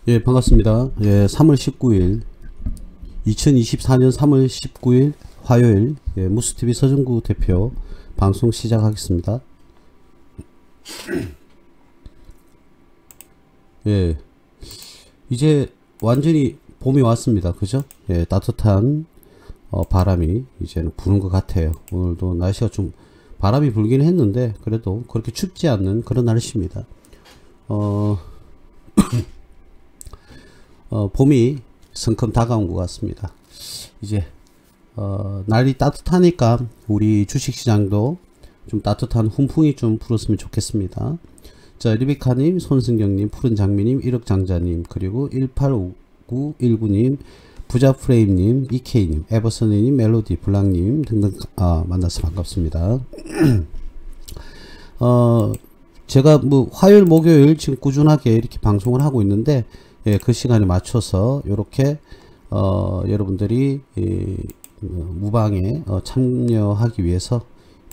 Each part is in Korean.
예, 반갑습니다. 예, 3월 19일, 2024년 3월 19일 화요일, 예, 무스TV 서정구 대표 방송 시작하겠습니다. 예, 이제 완전히 봄이 왔습니다. 그죠? 예, 따뜻한 바람이 이제는 부는 것 같아요. 오늘도 날씨가 좀 바람이 불긴 했는데 그래도 그렇게 춥지 않는 그런 날씨입니다. 봄이 성큼 다가온 것 같습니다. 이제 날이 따뜻하니까 우리 주식시장도 좀 따뜻한 훈풍이 좀 불었으면 좋겠습니다. 자, 리비카님, 손승경님, 푸른장미님, 1억장자님, 그리고 185919님, 부자프레임님, 이케이님, 에버서니님, 멜로디, 블랑님 등등 만나서 반갑습니다. 제가 뭐 화요일 목요일 지금 꾸준하게 이렇게 방송을 하고 있는데, 예, 그 시간에 맞춰서 이렇게 여러분들이 무방에 참여하기 위해서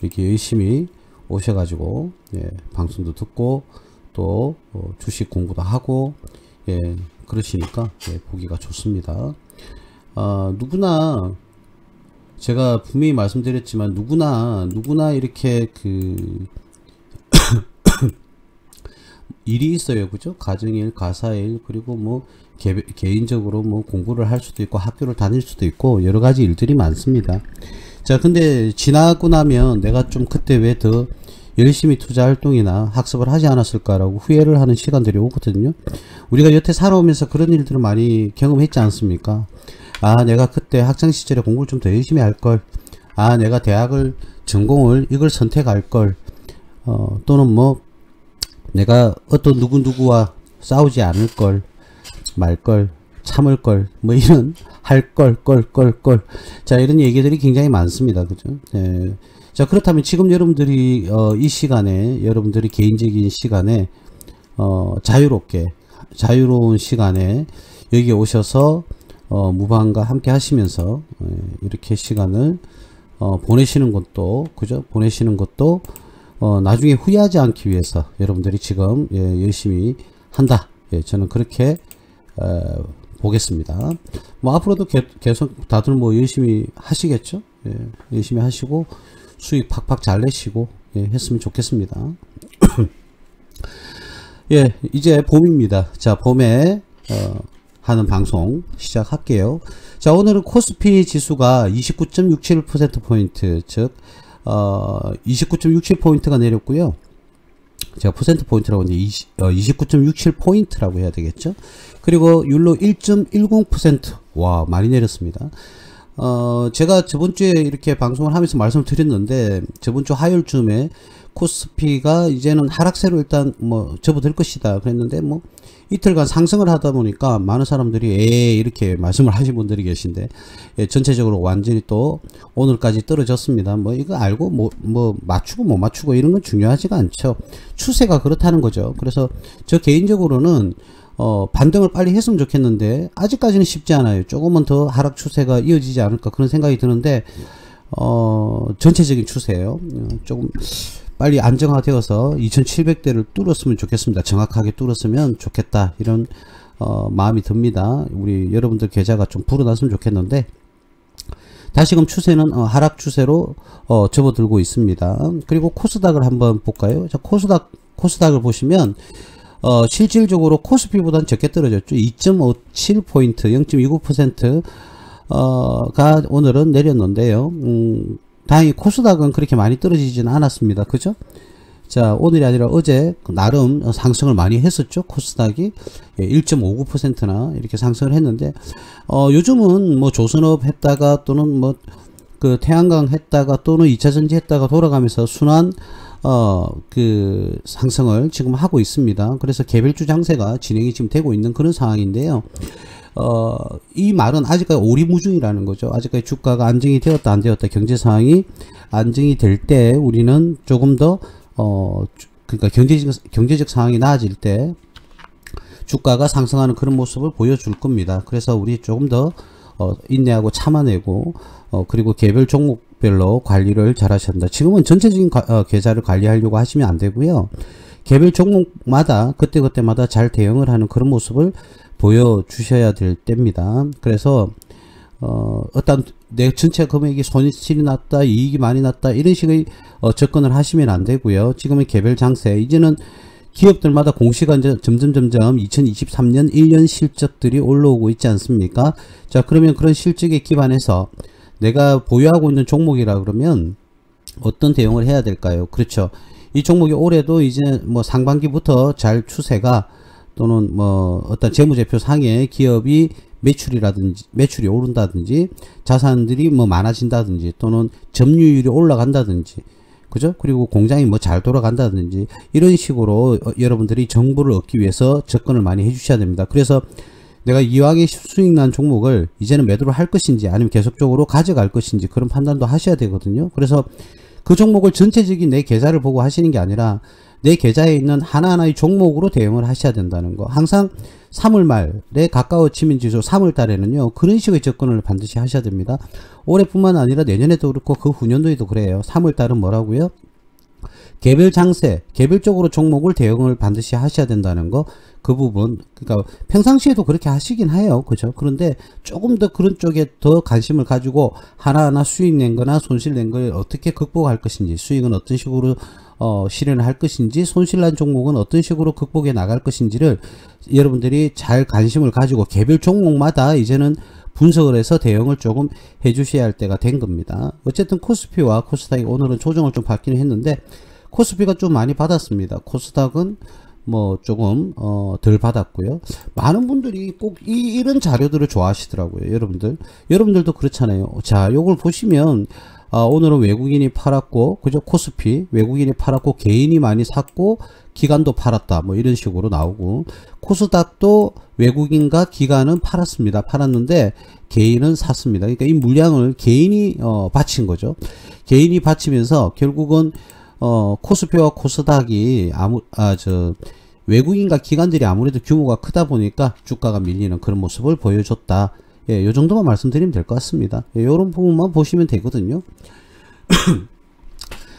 이렇게 열심히 오셔가지고, 예, 방송도 듣고 또 주식 공부도 하고, 예, 그러시니까, 예, 보기가 좋습니다. 누구나 제가 분명히 말씀드렸지만 누구나 이렇게 그 일이 있어요. 그죠? 가정일, 가사일, 그리고 뭐 개인적으로 뭐 공부를 할 수도 있고 학교를 다닐 수도 있고 여러 가지 일들이 많습니다. 자, 근데 지나고 나면 내가 좀 그때 왜 더 열심히 투자 활동이나 학습을 하지 않았을까라고 후회를 하는 시간들이 오거든요. 우리가 여태 살아오면서 그런 일들을 많이 경험했지 않습니까? 내가 그때 학창 시절에 공부를 좀 더 열심히 할 걸. 내가 대학을 전공을 이걸 선택할 걸. 또는 뭐 내가 어떤 누구와 싸우지 않을 걸, 말 걸, 참을 걸, 뭐 이런 할 걸. 자, 이런 얘기들이 굉장히 많습니다. 그죠? 예. 자, 그렇다면 지금 여러분들이 이 시간에 여러분들이 개인적인 시간에 자유로운 시간에 여기 오셔서 무방과 함께 하시면서 이렇게 시간을 보내시는 것도, 그죠? 보내시는 것도 나중에 후회하지 않기 위해서 여러분들이 지금, 예, 열심히 한다. 예, 저는 그렇게 보겠습니다. 뭐 앞으로도 계속 다들 뭐 열심히 하시겠죠? 예, 열심히 하시고 수익 팍팍 잘 내시고, 예, 했으면 좋겠습니다. 예, 이제 봄입니다. 자, 봄에 하는 방송 시작할게요. 자, 오늘은 코스피 지수가 29.67%포인트, 즉 29.67포인트가 내렸고요. 제가 퍼센트 포인트라고 이제 29.67포인트라고 해야 되겠죠. 그리고 율로 1.10%. 와, 많이 내렸습니다. 제가 저번주에 이렇게 방송을 하면서 말씀을 드렸는데, 저번주 화요일쯤에 코스피가 이제는 하락세로 일단 뭐 접어들 것이다 그랬는데, 뭐 이틀간 상승을 하다 보니까 많은 사람들이 이렇게 말씀을 하신 분들이 계신데, 예, 전체적으로 완전히 또 오늘까지 떨어졌습니다. 뭐 이거 알고 뭐 맞추고 못 맞추고 이런 건 중요하지가 않죠. 추세가 그렇다는 거죠. 그래서 저 개인적으로는 반등을 빨리 했으면 좋겠는데 아직까지는 쉽지 않아요. 조금은 더 하락 추세가 이어지지 않을까 그런 생각이 드는데, 전체적인 추세예요. 조금 빨리 안정화되어서 2700대를 뚫었으면 좋겠습니다. 정확하게 뚫었으면 좋겠다, 이런 마음이 듭니다. 우리 여러분들 계좌가 좀 불어났으면 좋겠는데, 다시금 추세는 하락 추세로 접어들고 있습니다. 그리고 코스닥을 한번 볼까요? 자, 코스닥을 보시면 실질적으로 코스피보다는 적게 떨어졌죠. 2.57포인트, 0.29%가 오늘은 내렸는데요. 다행히 코스닥은 그렇게 많이 떨어지지는 않았습니다. 그죠? 자, 오늘이 아니라 어제 나름 상승을 많이 했었죠. 코스닥이 1.59%나 이렇게 상승을 했는데, 요즘은 뭐 조선업 했다가 또는 뭐 그 태양광 했다가 또는 2차전지 했다가 돌아가면서 순환 그 상승을 지금 하고 있습니다. 그래서 개별주 장세가 진행이 지금 되고 있는 그런 상황인데요. 이 말은 아직까지 오리무중이라는 거죠. 아직까지 주가가 안정이 되었다 안 되었다, 경제 상황이 안정이 될 때 우리는 조금 더 그러니까 경제적 상황이 나아질 때 주가가 상승하는 그런 모습을 보여줄 겁니다. 그래서 우리 조금 더 인내하고 참아내고, 그리고 개별 종목별로 관리를 잘 하셔야 한다. 지금은 전체적인 계좌를 관리하려고 하시면 안 되고요. 개별 종목마다 그때그때마다 잘 대응을 하는 그런 모습을 보여주셔야 될 때입니다. 그래서 어떤 내 전체 금액이 손실이 났다, 이익이 많이 났다, 이런 식의 접근을 하시면 안 되고요. 지금은 개별 장세, 이제는 기업들마다 공시가 이제 점점 2023년 1년 실적들이 올라오고 있지 않습니까? 자, 그러면 그런 실적에 기반해서 내가 보유하고 있는 종목이라 그러면 어떤 대응을 해야 될까요? 그렇죠. 이 종목이 올해도 이제 뭐 상반기부터 잘 추세가, 또는 뭐 어떤 재무제표 상에 기업이 매출이 오른다든지, 자산들이 뭐 많아진다든지, 또는 점유율이 올라간다든지, 그죠? 그리고 공장이 뭐 잘 돌아간다든지, 이런 식으로 여러분들이 정보를 얻기 위해서 접근을 많이 해주셔야 됩니다. 그래서 내가 이왕에 수익 난 종목을 이제는 매도를 할 것인지 아니면 계속적으로 가져갈 것인지 그런 판단도 하셔야 되거든요. 그래서 그 종목을 전체적인 내 계좌를 보고 하시는 게 아니라 내 계좌에 있는 하나하나의 종목으로 대응을 하셔야 된다는 거. 항상 3월 말에 가까워지면 지수 3월 달에는요, 그런 식의 접근을 반드시 하셔야 됩니다. 올해뿐만 아니라 내년에도 그렇고 그 후년도에도 그래요. 3월 달은 뭐라고요? 개별 장세, 개별적으로 종목을 대응을 반드시 하셔야 된다는 거, 그 부분. 그러니까 평상시에도 그렇게 하시긴 해요. 그죠? 그런데 조금 더 그런 쪽에 더 관심을 가지고 하나하나 수익 낸 거나 손실 낸 걸 어떻게 극복할 것인지, 수익은 어떤 식으로 실현을 할 것인지, 손실난 종목은 어떤 식으로 극복해 나갈 것인지를 여러분들이 잘 관심을 가지고 개별 종목마다 이제는 분석을 해서 대응을 조금 해 주셔야 할 때가 된 겁니다. 어쨌든 코스피와 코스닥이 오늘은 조정을 좀 받기는 했는데, 코스피가 좀 많이 받았습니다. 코스닥은 뭐 조금 덜 받았고요. 많은 분들이 꼭 이런 자료들을 좋아하시더라고요. 여러분들도 그렇잖아요. 자, 요걸 보시면 오늘은 외국인이 팔았고, 그죠? 코스피 외국인이 팔았고, 개인이 많이 샀고, 기관도 팔았다, 뭐 이런 식으로 나오고, 코스닥도 외국인과 기관은 팔았는데 개인은 샀습니다. 그러니까 이 물량을 개인이 바친 거죠. 개인이 바치면서 결국은 코스피와 코스닥이 외국인과 기관들이 아무래도 규모가 크다 보니까 주가가 밀리는 그런 모습을 보여줬다. 예, 요 정도만 말씀드리면 될 것 같습니다. 예, 요런 부분만 보시면 되거든요.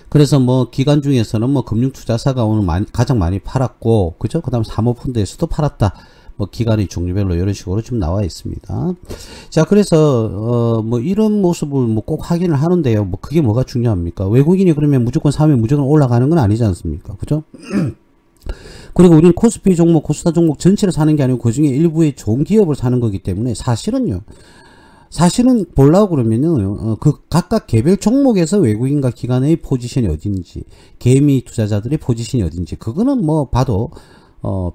그래서 뭐 기관 중에서는 뭐 금융투자사가 오늘 가장 많이 팔았고, 그죠? 그 다음 사모펀드에서도 팔았다. 뭐 기관의 종류별로 이런 식으로 좀 나와 있습니다. 자, 그래서 뭐 이런 모습을 뭐 꼭 확인을 하는데요. 뭐 그게 뭐가 중요합니까? 외국인이 그러면 무조건 사면 무조건 올라가는 건 아니지 않습니까? 그죠? 그리고 우리는 코스피 종목, 코스닥 종목 전체를 사는 게 아니고 그 중에 일부의 좋은 기업을 사는 거기 때문에 사실은 보려고 그러면요, 그 각각 개별 종목에서 외국인과 기관의 포지션이 어딘지, 개미 투자자들의 포지션이 어딘지, 그거는 뭐 봐도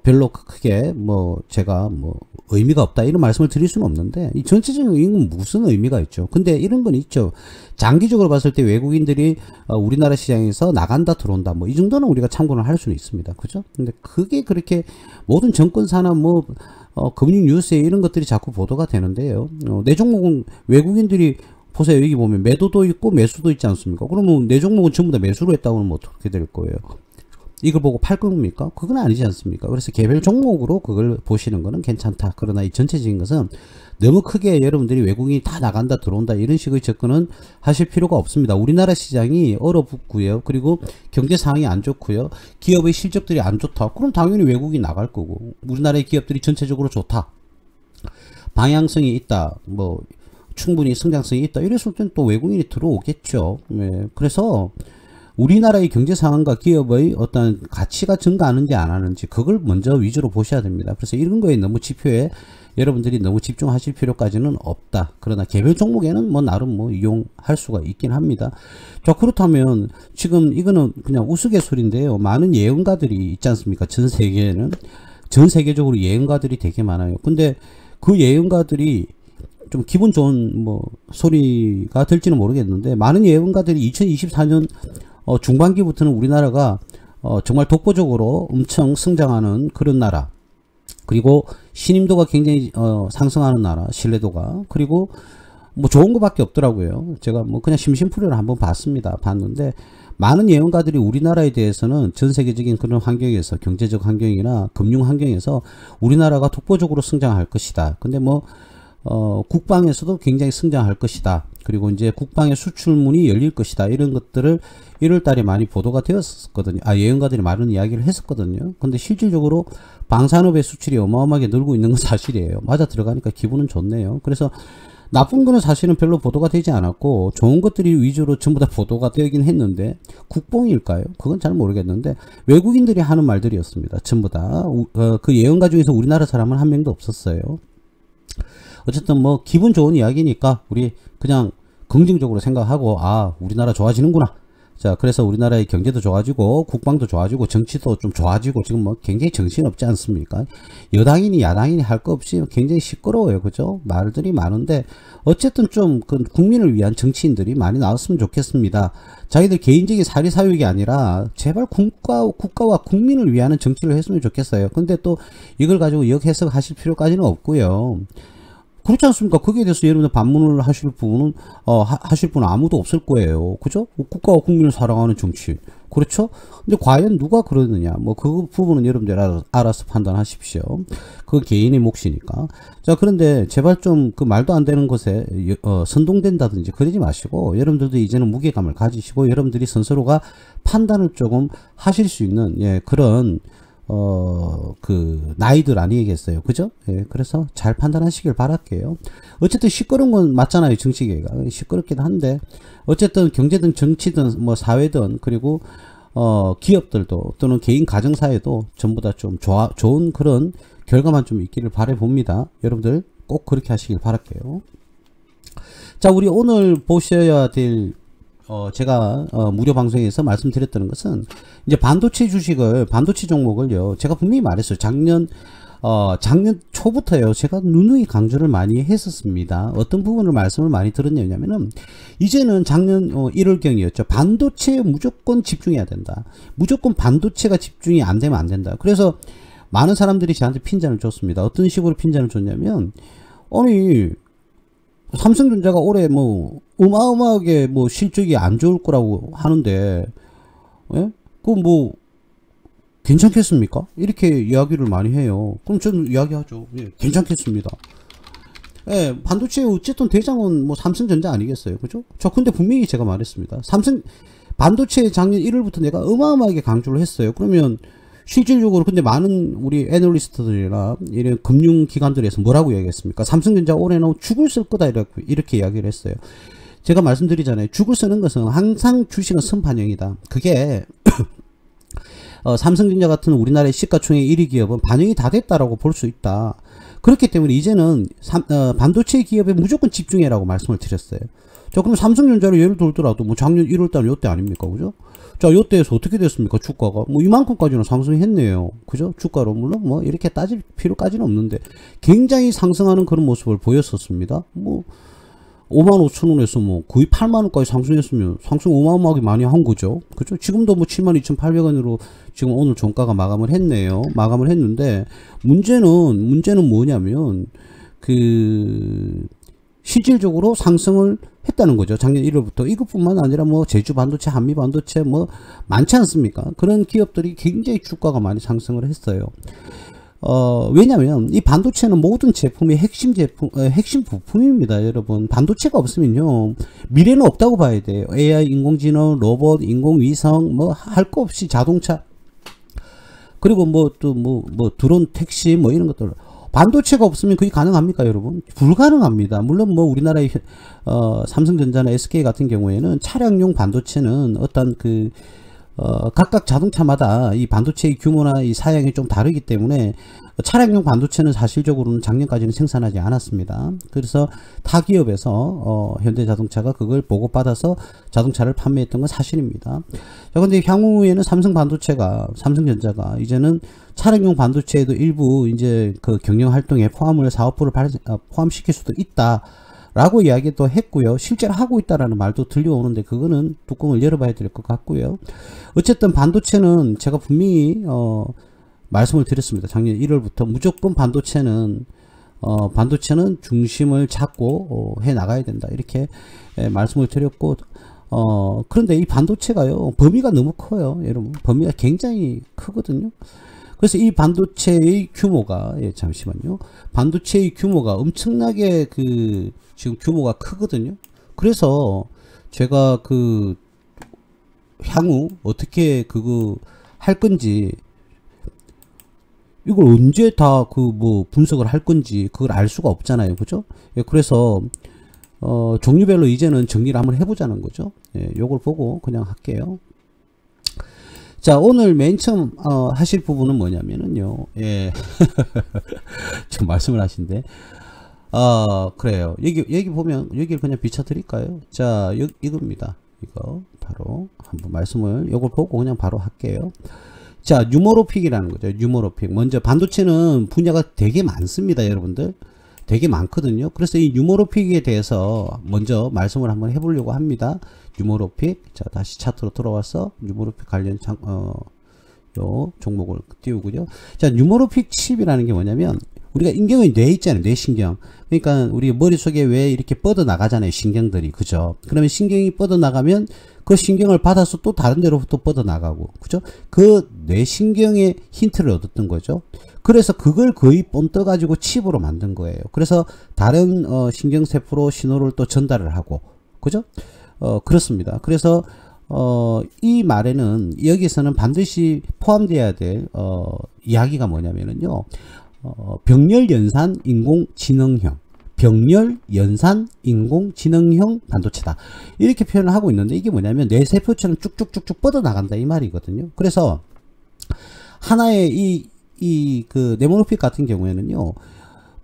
별로 크게 뭐 제가 뭐 의미가 없다 이런 말씀을 드릴 수는 없는데, 이 전체적인 의미는 무슨 의미가 있죠. 근데 이런 건 있죠. 장기적으로 봤을 때 외국인들이 우리나라 시장에서 나간다 들어온다, 뭐 이 정도는 우리가 참고를 할 수는 있습니다. 그죠? 근데 그게 그렇게 모든 정권사나 뭐 금융 뉴스에 이런 것들이 자꾸 보도가 되는데요. 내 종목은 외국인들이 보세요. 여기 보면 매도도 있고 매수도 있지 않습니까? 그러면 내 종목은 전부 다 매수로 했다고 하면 어떻게 될 거예요? 이걸 보고 팔 겁니까? 그건 아니지 않습니까? 그래서 개별 종목으로 그걸 보시는 거는 괜찮다. 그러나 이 전체적인 것은 너무 크게 여러분들이 외국인이 다 나간다 들어온다 이런 식의 접근은 하실 필요가 없습니다. 우리나라 시장이 얼어붙고요. 그리고 경제 상황이 안 좋고요. 기업의 실적들이 안 좋다. 그럼 당연히 외국인이 나갈 거고, 우리나라의 기업들이 전체적으로 좋다, 방향성이 있다, 뭐 충분히 성장성이 있다, 이랬을 땐 또 외국인이 들어오겠죠. 네. 그래서 우리나라의 경제 상황과 기업의 어떤 가치가 증가하는지 안 하는지 그걸 먼저 위주로 보셔야 됩니다. 그래서 이런 거에 너무 지표에 여러분들이 너무 집중하실 필요까지는 없다. 그러나 개별 종목에는 뭐 나름 뭐 이용할 수가 있긴 합니다. 자, 그렇다면 지금 이거는 그냥 우스갯소리인데요. 많은 예언가들이 있지 않습니까? 전 세계에는, 전 세계적으로 예언가들이 되게 많아요. 근데 그 예언가들이 좀 기분 좋은 뭐 소리가 될지는 모르겠는데, 많은 예언가들이 2024년 중반기부터는 우리나라가 정말 독보적으로 엄청 성장하는 그런 나라, 그리고 신임도가 굉장히 상승하는 나라, 신뢰도가, 그리고 뭐 좋은 거밖에 없더라고요. 제가 뭐 그냥 심심풀이를 한번 봤는데 많은 예언가들이 우리나라에 대해서는 전 세계적인 그런 환경에서, 경제적 환경이나 금융 환경에서 우리나라가 독보적으로 성장할 것이다. 근데 뭐 국방에서도 굉장히 성장할 것이다. 그리고 이제 국방의 수출문이 열릴 것이다. 이런 것들을 1월 달에 많이 보도가 되었었거든요. 예언가들이 많은 이야기를 했었거든요. 근데 실질적으로 방산업의 수출이 어마어마하게 늘고 있는 건 사실이에요. 맞아 들어가니까 기분은 좋네요. 그래서 나쁜 거는 사실은 별로 보도가 되지 않았고 좋은 것들이 위주로 전부 다 보도가 되긴 했는데 국뽕일까요? 그건 잘 모르겠는데 외국인들이 하는 말들이었습니다. 전부 다 그 예언가 중에서 우리나라 사람은 한 명도 없었어요. 어쨌든 뭐 기분 좋은 이야기니까 우리 그냥 긍정적으로 생각하고 우리나라 좋아지는구나. 자, 그래서 우리나라의 경제도 좋아지고 국방도 좋아지고 정치도 좀 좋아지고 지금 뭐 굉장히 정신없지 않습니까? 여당이니 야당이니 할 거 없이 굉장히 시끄러워요. 그죠? 말들이 많은데 어쨌든 좀 그 국민을 위한 정치인들이 많이 나왔으면 좋겠습니다. 자기들 개인적인 사리사욕이 아니라 제발 국가와 국민을 위한 정치를 했으면 좋겠어요. 근데 또 이걸 가지고 역해석하실 필요까지는 없고요. 그렇지 않습니까? 거기에 대해서 여러분들 반문을 하실 부분은, 하실 분은 아무도 없을 거예요. 그죠? 국가와 국민을 사랑하는 정치인. 그렇죠? 근데 과연 누가 그러느냐? 뭐, 그 부분은 여러분들 알아서 판단하십시오. 그 개인의 몫이니까. 자, 그런데 제발 좀 그 말도 안 되는 것에, 선동된다든지 그러지 마시고, 여러분들도 이제는 무게감을 가지시고, 여러분들이 스스로가 판단을 조금 하실 수 있는, 그런, 나이들 아니겠어요. 그죠? 그래서 잘 판단하시길 바랄게요. 어쨌든 시끄러운 건 맞잖아요. 정치계가. 시끄럽긴 한데, 어쨌든 경제든 정치든 뭐 사회든 그리고, 기업들도 또는 개인 가정사회도 전부 다 좀 좋은 그런 결과만 좀 있기를 바라봅니다. 여러분들 꼭 그렇게 하시길 바랄게요. 자, 우리 오늘 보셔야 될 제가 무료 방송에서 말씀드렸던 것은 이제 반도체 종목을요. 제가 분명히 말했어요. 작년 초부터요. 제가 누누이 강조를 많이 했었습니다. 어떤 부분을 말씀을 많이 드렸냐면은 이제는 작년 1월경이었죠. 반도체에 무조건 집중해야 된다. 무조건 반도체가 집중이 안 되면 안 된다. 그래서 많은 사람들이 저한테 핀잔을 줬습니다. 어떤 식으로 핀잔을 줬냐면 아니 삼성전자가 올해 뭐 어마어마하게 뭐 실적이 안 좋을 거라고 하는데 그 뭐 괜찮겠습니까? 이렇게 이야기를 많이 해요. 그럼 저는 이야기하죠. 괜찮겠습니다. 반도체 어쨌든 대장은 뭐 삼성전자 아니겠어요. 그죠? 저 근데 분명히 제가 말했습니다. 반도체 작년 1월부터 내가 어마어마하게 강조를 했어요. 그러면 실질적으로 근데 많은 우리 애널리스트들이나 이런 금융기관들에서 뭐라고 이야기했습니까? 삼성전자 올해는 죽을 쓸 거다 이렇게 이야기를 했어요. 제가 말씀드리잖아요. 죽을 쓰는 것은 항상 주식은 선반영이다. 그게 삼성전자 같은 우리나라의 시가총액 1위 기업은 반영이 다 됐다라고 볼 수 있다. 그렇기 때문에 이제는 반도체 기업에 무조건 집중해라고 말씀을 드렸어요. 자, 그럼 삼성전자를 예를 들더라도 뭐 작년 1월달 요때 아닙니까? 그죠? 자, 요때에서 어떻게 됐습니까? 주가가 뭐 이만큼까지는 상승했네요. 그죠? 주가로 물론 뭐 이렇게 따질 필요까지는 없는데 굉장히 상승하는 그런 모습을 보였었습니다. 뭐 55,000원에서 뭐 거의 8만원까지 상승했으면 상승 어마어마하게 많이 한 거죠. 그죠? 지금도 뭐 72,800원으로 지금 오늘 종가가 마감을 했네요. 마감을 했는데 문제는 뭐냐면 실질적으로 상승을 했다는 거죠. 작년 1월부터. 이것뿐만 아니라 뭐 제주 반도체, 한미 반도체 뭐 많지 않습니까? 그런 기업들이 굉장히 주가가 많이 상승을 했어요. 왜냐면 이 반도체는 모든 제품의 핵심 부품입니다. 여러분, 반도체가 없으면요 미래는 없다고 봐야 돼요. AI, 인공지능, 로봇, 인공위성 뭐 할 거 없이 자동차, 그리고 뭐 드론, 택시 뭐 이런 것들, 반도체가 없으면 그게 가능합니까, 여러분? 불가능합니다. 물론 뭐 우리나라의 삼성전자나 SK 같은 경우에는 차량용 반도체는 어떤 각각 자동차마다 이 반도체의 규모나 이 사양이 좀 다르기 때문에 차량용 반도체는 사실적으로는 작년까지는 생산하지 않았습니다. 그래서 타 기업에서 현대자동차가 그걸 보고받아서 자동차를 판매했던 건 사실입니다. 자, 근데 향후에는 삼성전자가 이제는 차량용 반도체에도 일부 이제 그 경영 활동에 사업부를 포함시킬 수도 있다 라고 이야기도 했고요. 실제로 하고 있다라는 말도 들려오는데 그거는 뚜껑을 열어봐야 될 것 같고요. 어쨌든 반도체는 제가 분명히 말씀을 드렸습니다. 작년 1월부터 무조건 반도체는 중심을 잡고 해 나가야 된다 이렇게 말씀을 드렸고, 그런데 이 반도체가요 범위가 너무 커요. 여러분, 범위가 굉장히 크거든요. 그래서 이 반도체의 규모가 반도체의 규모가 엄청나게 지금 규모가 크거든요. 그래서 제가 그 향후 어떻게 그거 할 건지, 이걸 언제 다 그 뭐 분석을 할 건지 그걸 알 수가 없잖아요. 그죠? 예, 그래서 종류별로 이제는 정리를 한번 해보자는 거죠. 예, 요걸 보고 그냥 할게요. 자, 오늘 맨 처음 하실 부분은 뭐냐면은요. 예. 지금 말씀을 하신데, 그래요. 여기 보면 여기를 그냥 비춰 드릴까요? 자, 이겁니다. 이거 바로 한번 말씀을 요걸 보고 그냥 바로 할게요. 자, 뉴머로픽이라는 거죠. 뉴머로픽. 먼저 반도체는 분야가 되게 많습니다, 여러분들. 되게 많거든요. 그래서 이 뉴머로픽에 대해서 먼저 말씀을 한번 해보려고 합니다. 뉴머로픽. 자, 다시 차트로 돌아와서 뉴머로픽 관련 요 종목을 띄우고요. 자, 뉴머로픽 칩이라는 게 뭐냐면, 우리가 인경의 뇌 있잖아요. 뇌신경. 그러니까 우리 머릿속에 왜 이렇게 뻗어 나가잖아요. 신경들이. 그죠? 그러면 신경이 뻗어 나가면 그 신경을 받아서 또 다른 데로 또 뻗어 나가고. 그죠? 그 뇌신경의 힌트를 얻었던 거죠. 그래서 그걸 거의 본떠 가지고 칩으로 만든 거예요. 그래서 다른 신경세포로 신호를 또 전달을 하고. 그죠? 그렇습니다. 그래서 이 말에는 여기서는 반드시 포함되어야 될 이야기가 뭐냐면은요. 병렬 연산 인공지능형, 병렬 연산 인공지능형 반도체다, 이렇게 표현을 하고 있는데, 이게 뭐냐면 뇌 세포처럼 쭉쭉쭉쭉 뻗어 나간다 이 말이거든요. 그래서 하나의 그 네모노픽 같은 경우에는요,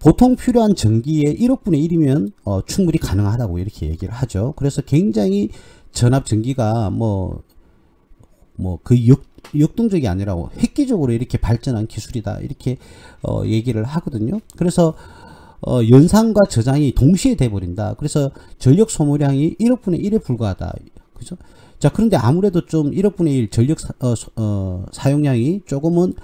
보통 필요한 전기의 1억분의 1이면 충분히 가능하다고 이렇게 얘기를 하죠. 그래서 굉장히 전압 전기가 그 역동적이 아니라 획기적으로 이렇게 발전한 기술이다, 이렇게 얘기를 하거든요. 그래서 연산과 저장이 동시에 돼 버린다. 그래서 전력 소모량이 1억분의 1에 불과하다. 그죠? 자, 그런데 아무래도 좀 1억분의 1 전력 사용량이 조금은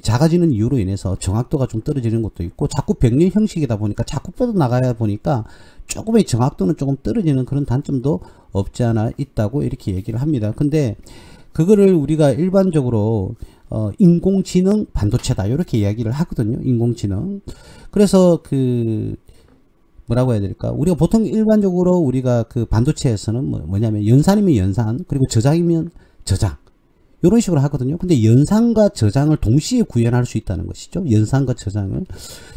작아지는 이유로 인해서 정확도가 좀 떨어지는 것도 있고, 자꾸 병렬 형식이다 보니까 자꾸 뻗어 나가야 보니까 조금의 정확도는 조금 떨어지는 그런 단점도 없지 않아 있다고 이렇게 얘기를 합니다. 근데 그거를 우리가 일반적으로 인공지능 반도체다 이렇게 이야기를 하거든요. 인공지능. 그래서 그 뭐라고 해야 될까? 우리가 보통 일반적으로 우리가 그 반도체에서는 뭐냐면 연산이면 연산, 그리고 저장이면 저장, 이런 식으로 하거든요. 근데 연산과 저장을 동시에 구현할 수 있다는 것이죠. 연산과 저장을.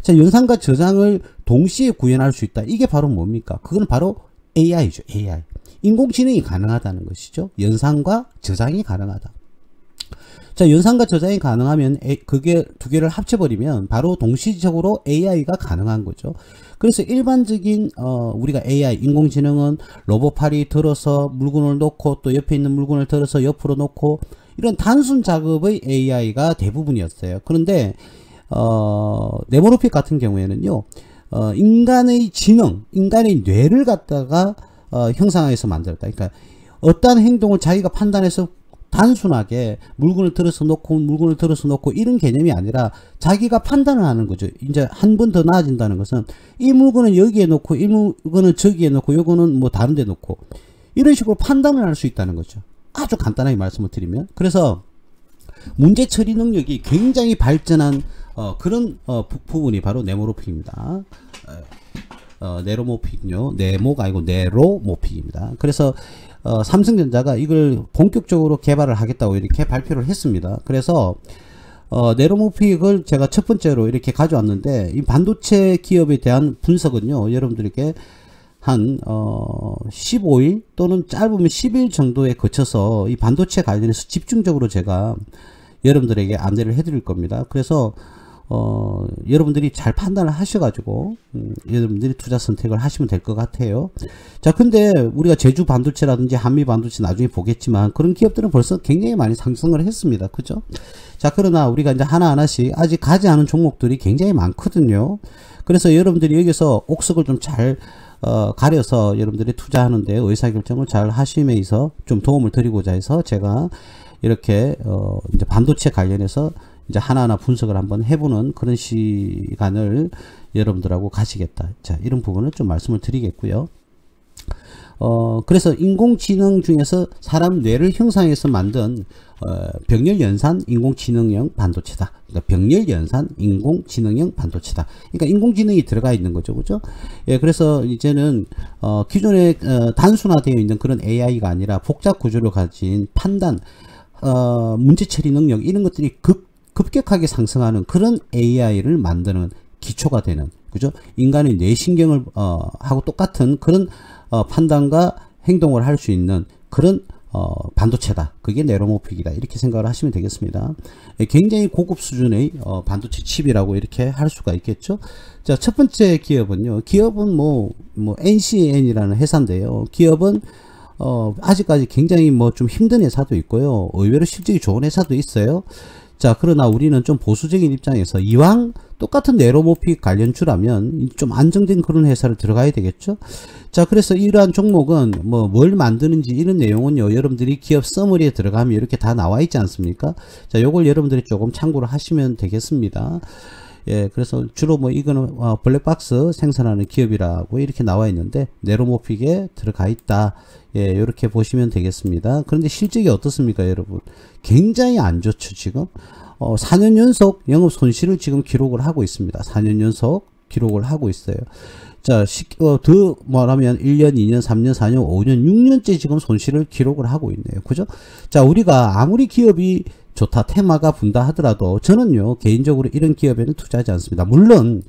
자, 연산과 저장을 동시에 구현할 수 있다. 이게 바로 뭡니까? 그건 바로 AI죠. AI. 인공지능이 가능하다는 것이죠. 연산과 저장이 가능하다. 자, 연산과 저장이 가능하면 그게 두 개를 합쳐버리면 바로 동시적으로 AI가 가능한 거죠. 그래서 일반적인 우리가 AI, 인공지능은 로봇팔이 들어서 물건을 놓고 또 옆에 있는 물건을 들어서 옆으로 놓고 이런 단순 작업의 AI가 대부분이었어요. 그런데 네모로픽 같은 경우에는요, 인간의 지능, 인간의 뇌를 갖다가 형상화해서 만들었다. 그러니까 어떠한 행동을 자기가 판단해서 단순하게 물건을 들어서 놓고 이런 개념이 아니라 자기가 판단을 하는 거죠. 이제 한 번 더 나아진다는 것은 이 물건은 여기에 놓고 이 물건은 저기에 놓고 요거는 뭐 다른 데 놓고 이런 식으로 판단을 할 수 있다는 거죠. 아주 간단하게 말씀을 드리면. 그래서 문제 처리 능력이 굉장히 발전한 그런 부분이 바로 네모로픽입니다. 네로모픽요. 네모가 아니고 네로모픽입니다. 그래서 삼성전자가 이걸 본격적으로 개발을 하겠다고 이렇게 발표를 했습니다. 그래서 네로모픽을 제가 첫 번째로 이렇게 가져왔는데, 이 반도체 기업에 대한 분석은요, 여러분들에게 한 15일 또는 짧으면 10일 정도에 거쳐서 이 반도체 관련해서 집중적으로 제가 여러분들에게 안내를 해드릴 겁니다. 그래서 여러분들이 잘 판단을 하셔가지고 여러분들이 투자 선택을 하시면 될 것 같아요. 자, 근데 우리가 제주 반도체라든지 한미 반도체 나중에 보겠지만 그런 기업들은 벌써 굉장히 많이 상승을 했습니다. 그죠? 자, 그러나 우리가 이제 하나하나씩 아직 가지 않은 종목들이 굉장히 많거든요. 그래서 여러분들이 여기서 옥석을 좀 잘 가려서 여러분들이 투자하는데 의사결정을 잘 하심에 있어 좀 도움을 드리고자 해서 제가 이렇게 이제 반도체 관련해서 이제 하나하나 분석을 한번 해보는 그런 시간을 여러분들하고 가시겠다. 자, 이런 부분을 좀 말씀을 드리겠고요. 그래서 인공지능 중에서 사람 뇌를 형상해서 만든 병렬연산 인공지능형 반도체다. 그러니까 병렬연산 인공지능형 반도체다. 그러니까 인공지능이 들어가 있는 거죠, 그죠? 예, 그래서 이제는 기존에 단순화되어 있는 그런 AI가 아니라 복잡 구조를 가진 판단, 문제 처리 능력 이런 것들이 급격하게 상승하는 그런 AI를 만드는 기초가 되는, 그죠? 인간의 뇌신경을 하고 똑같은 그런 판단과 행동을 할 수 있는 그런 반도체다. 그게 네로모픽이다. 이렇게 생각을 하시면 되겠습니다. 굉장히 고급 수준의 반도체 칩이라고 이렇게 할 수가 있겠죠. 자, 첫 번째 기업은요. 기업은 뭐 NCN이라는 회사인데요. 기업은 아직까지 굉장히 좀 힘든 회사도 있고요. 의외로 실적이 좋은 회사도 있어요. 자, 그러나 우리는 좀 보수적인 입장에서 이왕 똑같은 네로모픽 관련주라면 좀 안정된 그런 회사를 들어가야 되겠죠. 자, 그래서 이러한 종목은 뭘 만드는지 이런 내용은요, 여러분들이 기업 서머리에 들어가면 이렇게 다 나와 있지 않습니까? 자, 요걸 여러분들이 조금 참고를 하시면 되겠습니다. 예, 그래서 주로 이거는 블랙박스 생산하는 기업이라고 이렇게 나와 있는데 네로모픽에 들어가 있다. 예, 이렇게 보시면 되겠습니다. 그런데 실적이 어떻습니까, 여러분? 굉장히 안 좋죠, 지금. 4년 연속 영업 손실을 지금 기록을 하고 있습니다. 4년 연속 기록을 하고 있어요. 자, 더 말하면 1년, 2년, 3년, 4년, 5년, 6년째 지금 손실을 기록을 하고 있네요. 그죠? 자, 우리가 아무리 기업이 좋다, 테마가 분다 하더라도 저는요, 개인적으로 이런 기업에는 투자하지 않습니다. 물론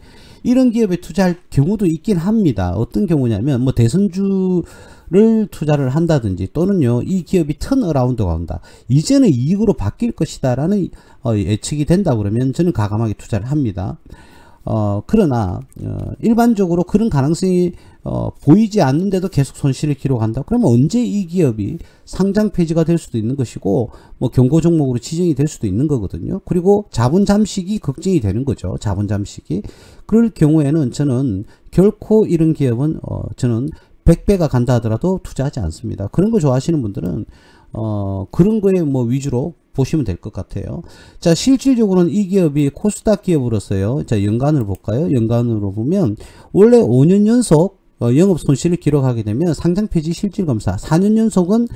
이런 기업에 투자할 경우도 있긴 합니다. 어떤 경우냐면 대선주를 투자를 한다든지 또는요, 이 기업이 턴어라운드가 온다, 이제는 이익으로 바뀔 것이다 라는 예측이 된다 그러면 저는 과감하게 투자를 합니다. 그러나 일반적으로 그런 가능성이 보이지 않는데도 계속 손실을 기록한다. 그러면 언제 이 기업이 상장 폐지가 될 수도 있는 것이고 경고 종목으로 지정이 될 수도 있는 거거든요. 그리고 자본 잠식이 걱정이 되는 거죠. 자본 잠식이. 그럴 경우에는 저는 결코 이런 기업은 저는 100배가 간다 하더라도 투자하지 않습니다. 그런 거 좋아하시는 분들은 그런 거에 위주로 보시면 될 것 같아요. 자, 실질적으로는 이 기업이 코스닥 기업으로서요. 자, 연간을 볼까요? 연간으로 보면 원래 5년 연속 영업 손실을 기록하게 되면 상장 폐지 실질 검사, 4년 연속은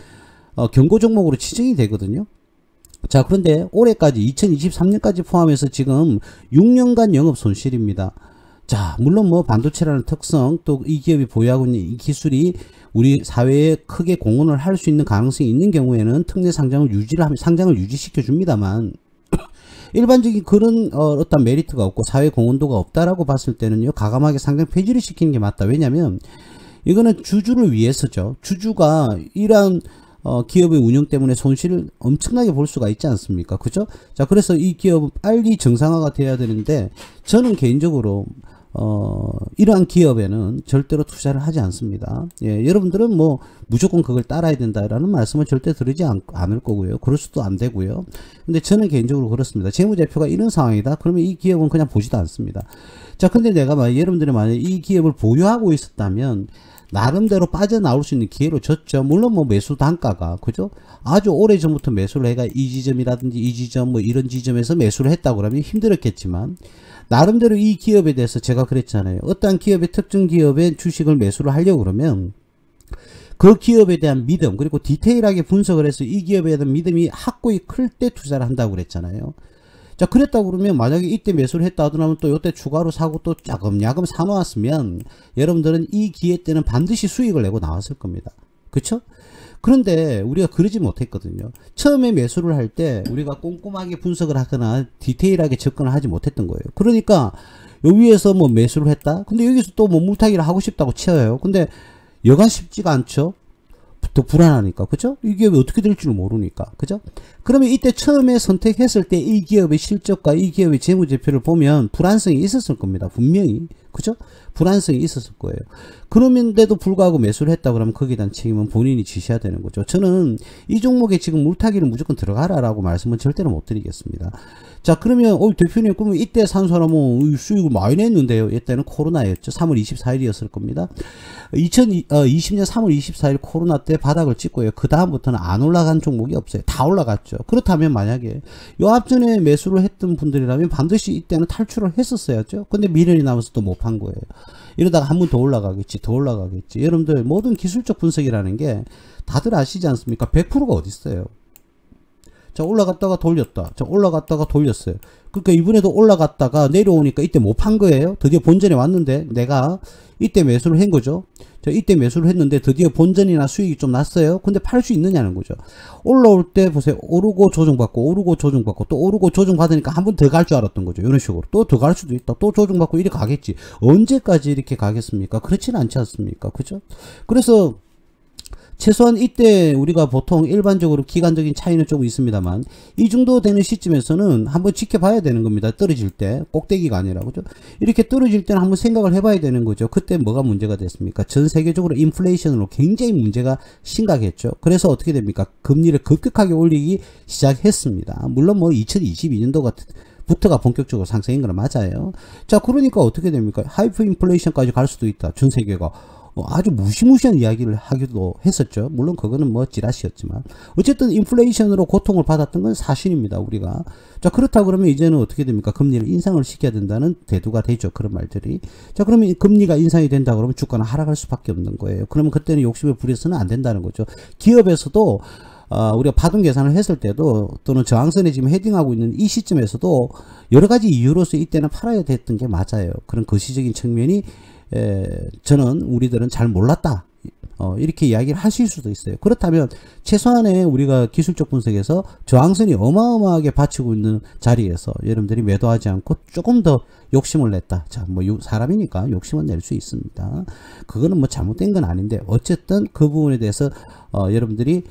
경고 종목으로 지정이 되거든요. 자, 그런데 올해까지 2023년까지 포함해서 지금 6년간 영업 손실입니다. 자, 물론 반도체라는 특성, 또 이 기업이 보유하고 있는 이 기술이 우리 사회에 크게 공헌을 할 수 있는 가능성이 있는 경우에는 특례 상장을 상장을 유지시켜 줍니다만 일반적인 그런 어떤 메리트가 없고 사회 공헌도가 없다라고 봤을 때는요, 과감하게 상장 폐지를 시키는 게 맞다. 왜냐면 이거는 주주를 위해서죠. 주주가 이러한 기업의 운영 때문에 손실을 엄청나게 볼 수가 있지 않습니까? 그죠? 자, 그래서 이 기업은 빨리 정상화가 돼야 되는데 저는 개인적으로 이러한 기업에는 절대로 투자를 하지 않습니다. 예, 여러분들은 무조건 그걸 따라야 된다라는 말씀을 절대 드리지 않을 거고요. 그럴 수도 안 되고요. 근데 저는 개인적으로 그렇습니다. 재무제표가 이런 상황이다? 그러면 이 기업은 그냥 보지도 않습니다. 자, 근데 내가 여러분들이 만약에 이 기업을 보유하고 있었다면 나름대로 빠져나올 수 있는 기회로 줬죠. 물론 매수 단가가, 그죠? 아주 오래 전부터 매수를 해가 이 지점이라든지 이 지점 이런 지점에서 매수를 했다고 그러면 힘들었겠지만 나름대로 이 기업에 대해서 제가 그랬잖아요. 어떠한 기업의 특정 기업의 주식을 매수를 하려고 그러면 그 기업에 대한 믿음, 그리고 디테일하게 분석을 해서 이 기업에 대한 믿음이 확고히 클 때 투자를 한다고 그랬잖아요. 자, 그랬다고 그러면 만약에 이때 매수를 했다 하더라면 또 이때 추가로 사고 또 야금야금 사놓았으면 여러분들은 이 기회 때는 반드시 수익을 내고 나왔을 겁니다. 그쵸? 그런데 우리가 그러지 못했거든요. 처음에 매수를 할 때 우리가 꼼꼼하게 분석을 하거나 디테일하게 접근을 하지 못했던 거예요. 그러니까 여기에서 매수를 했다? 근데 여기서 또 물타기를 하고 싶다고 쳐요. 근데 여간 쉽지가 않죠? 더 불안하니까. 그죠? 이 기업이 어떻게 될지를 모르니까. 그죠? 그러면 이때 처음에 선택했을 때 이 기업의 실적과 이 기업의 재무제표를 보면 불안성이 있었을 겁니다. 분명히. 그죠? 불안성이 있었을 거예요. 그러면데도 불구하고 매수를 했다 그러면 거기에 대한 책임은 본인이 지셔야 되는 거죠. 저는 이 종목에 지금 물타기를 무조건 들어가라라고 말씀은 절대로 못 드리겠습니다. 자, 그러면 대표님, 그러면 이때 산 사람은 수익을 많이 냈는데요. 이때는 코로나였죠. 3월 24일이었을 겁니다. 2020년 3월 24일 코로나 때 바닥을 찍고요. 그 다음부터는 안 올라간 종목이 없어요. 다 올라갔죠. 그렇다면 만약에 요 앞전에 매수를 했던 분들이라면 반드시 이때는 탈출을 했었어야죠. 근데 미련이 남아서 또 못 판 거예요. 이러다가 한 번 더 올라가겠지, 더 올라가겠지. 여러분들 모든 기술적 분석이라는 게 다들 아시지 않습니까? 100%가 어디 있어요. 자, 올라갔다가 돌렸다. 자, 올라갔다가 돌렸어요. 그러니까 이번에도 올라갔다가 내려오니까 이때 못 판 거예요. 드디어 본전에 왔는데 내가 이때 매수를 한 거죠. 자, 이때 매수를 했는데 드디어 본전이나 수익이 좀 났어요. 근데 팔 수 있느냐는 거죠. 올라올 때 보세요. 오르고 조정받고 오르고 조정받고 또 오르고 조정받으니까 한 번 더 갈 줄 알았던 거죠. 이런 식으로. 또 더 갈 수도 있다. 또 조정받고 이렇게 가겠지. 언제까지 이렇게 가겠습니까? 그렇지는 않지 않습니까? 그죠? 그래서 최소한 이때 우리가 보통 일반적으로 기간적인 차이는 조금 있습니다만 이 정도 되는 시점에서는 한번 지켜봐야 되는 겁니다. 떨어질 때 꼭대기가 아니라 그죠? 이렇게 떨어질 때는 한번 생각을 해봐야 되는 거죠. 그때 뭐가 문제가 됐습니까? 전 세계적으로 인플레이션으로 굉장히 문제가 심각했죠. 그래서 어떻게 됩니까? 금리를 급격하게 올리기 시작했습니다. 물론 뭐 2022년도 같은 부터가 본격적으로 상승인 건 맞아요. 자, 그러니까 어떻게 됩니까? 하이퍼 인플레이션까지 갈 수도 있다. 전 세계가. 아주 무시무시한 이야기를 하기도 했었죠. 물론 그거는 뭐 찌라시였지만 어쨌든 인플레이션으로 고통을 받았던 건 사실입니다. 우리가. 자, 그렇다 그러면 이제는 어떻게 됩니까? 금리를 인상을 시켜야 된다는 대두가 되죠. 그런 말들이. 자, 그러면 금리가 인상이 된다 그러면 주가는 하락할 수밖에 없는 거예요. 그러면 그때는 욕심을 부려서는 안 된다는 거죠. 기업에서도 우리가 파동 계산을 했을 때도 또는 저항선에 지금 헤딩하고 있는 이 시점에서도 여러 가지 이유로서 이때는 팔아야 됐던 게 맞아요. 그런 거시적인 측면이 저는 우리들은 잘 몰랐다. 이렇게 이야기를 하실 수도 있어요. 그렇다면 최소한의 우리가 기술적 분석에서 저항선이 어마어마하게 받치고 있는 자리에서 여러분들이 매도하지 않고 조금 더 욕심을 냈다. 자, 뭐 사람이니까 욕심은 낼 수 있습니다. 그거는 뭐 잘못된 건 아닌데 어쨌든 그 부분에 대해서 여러분들이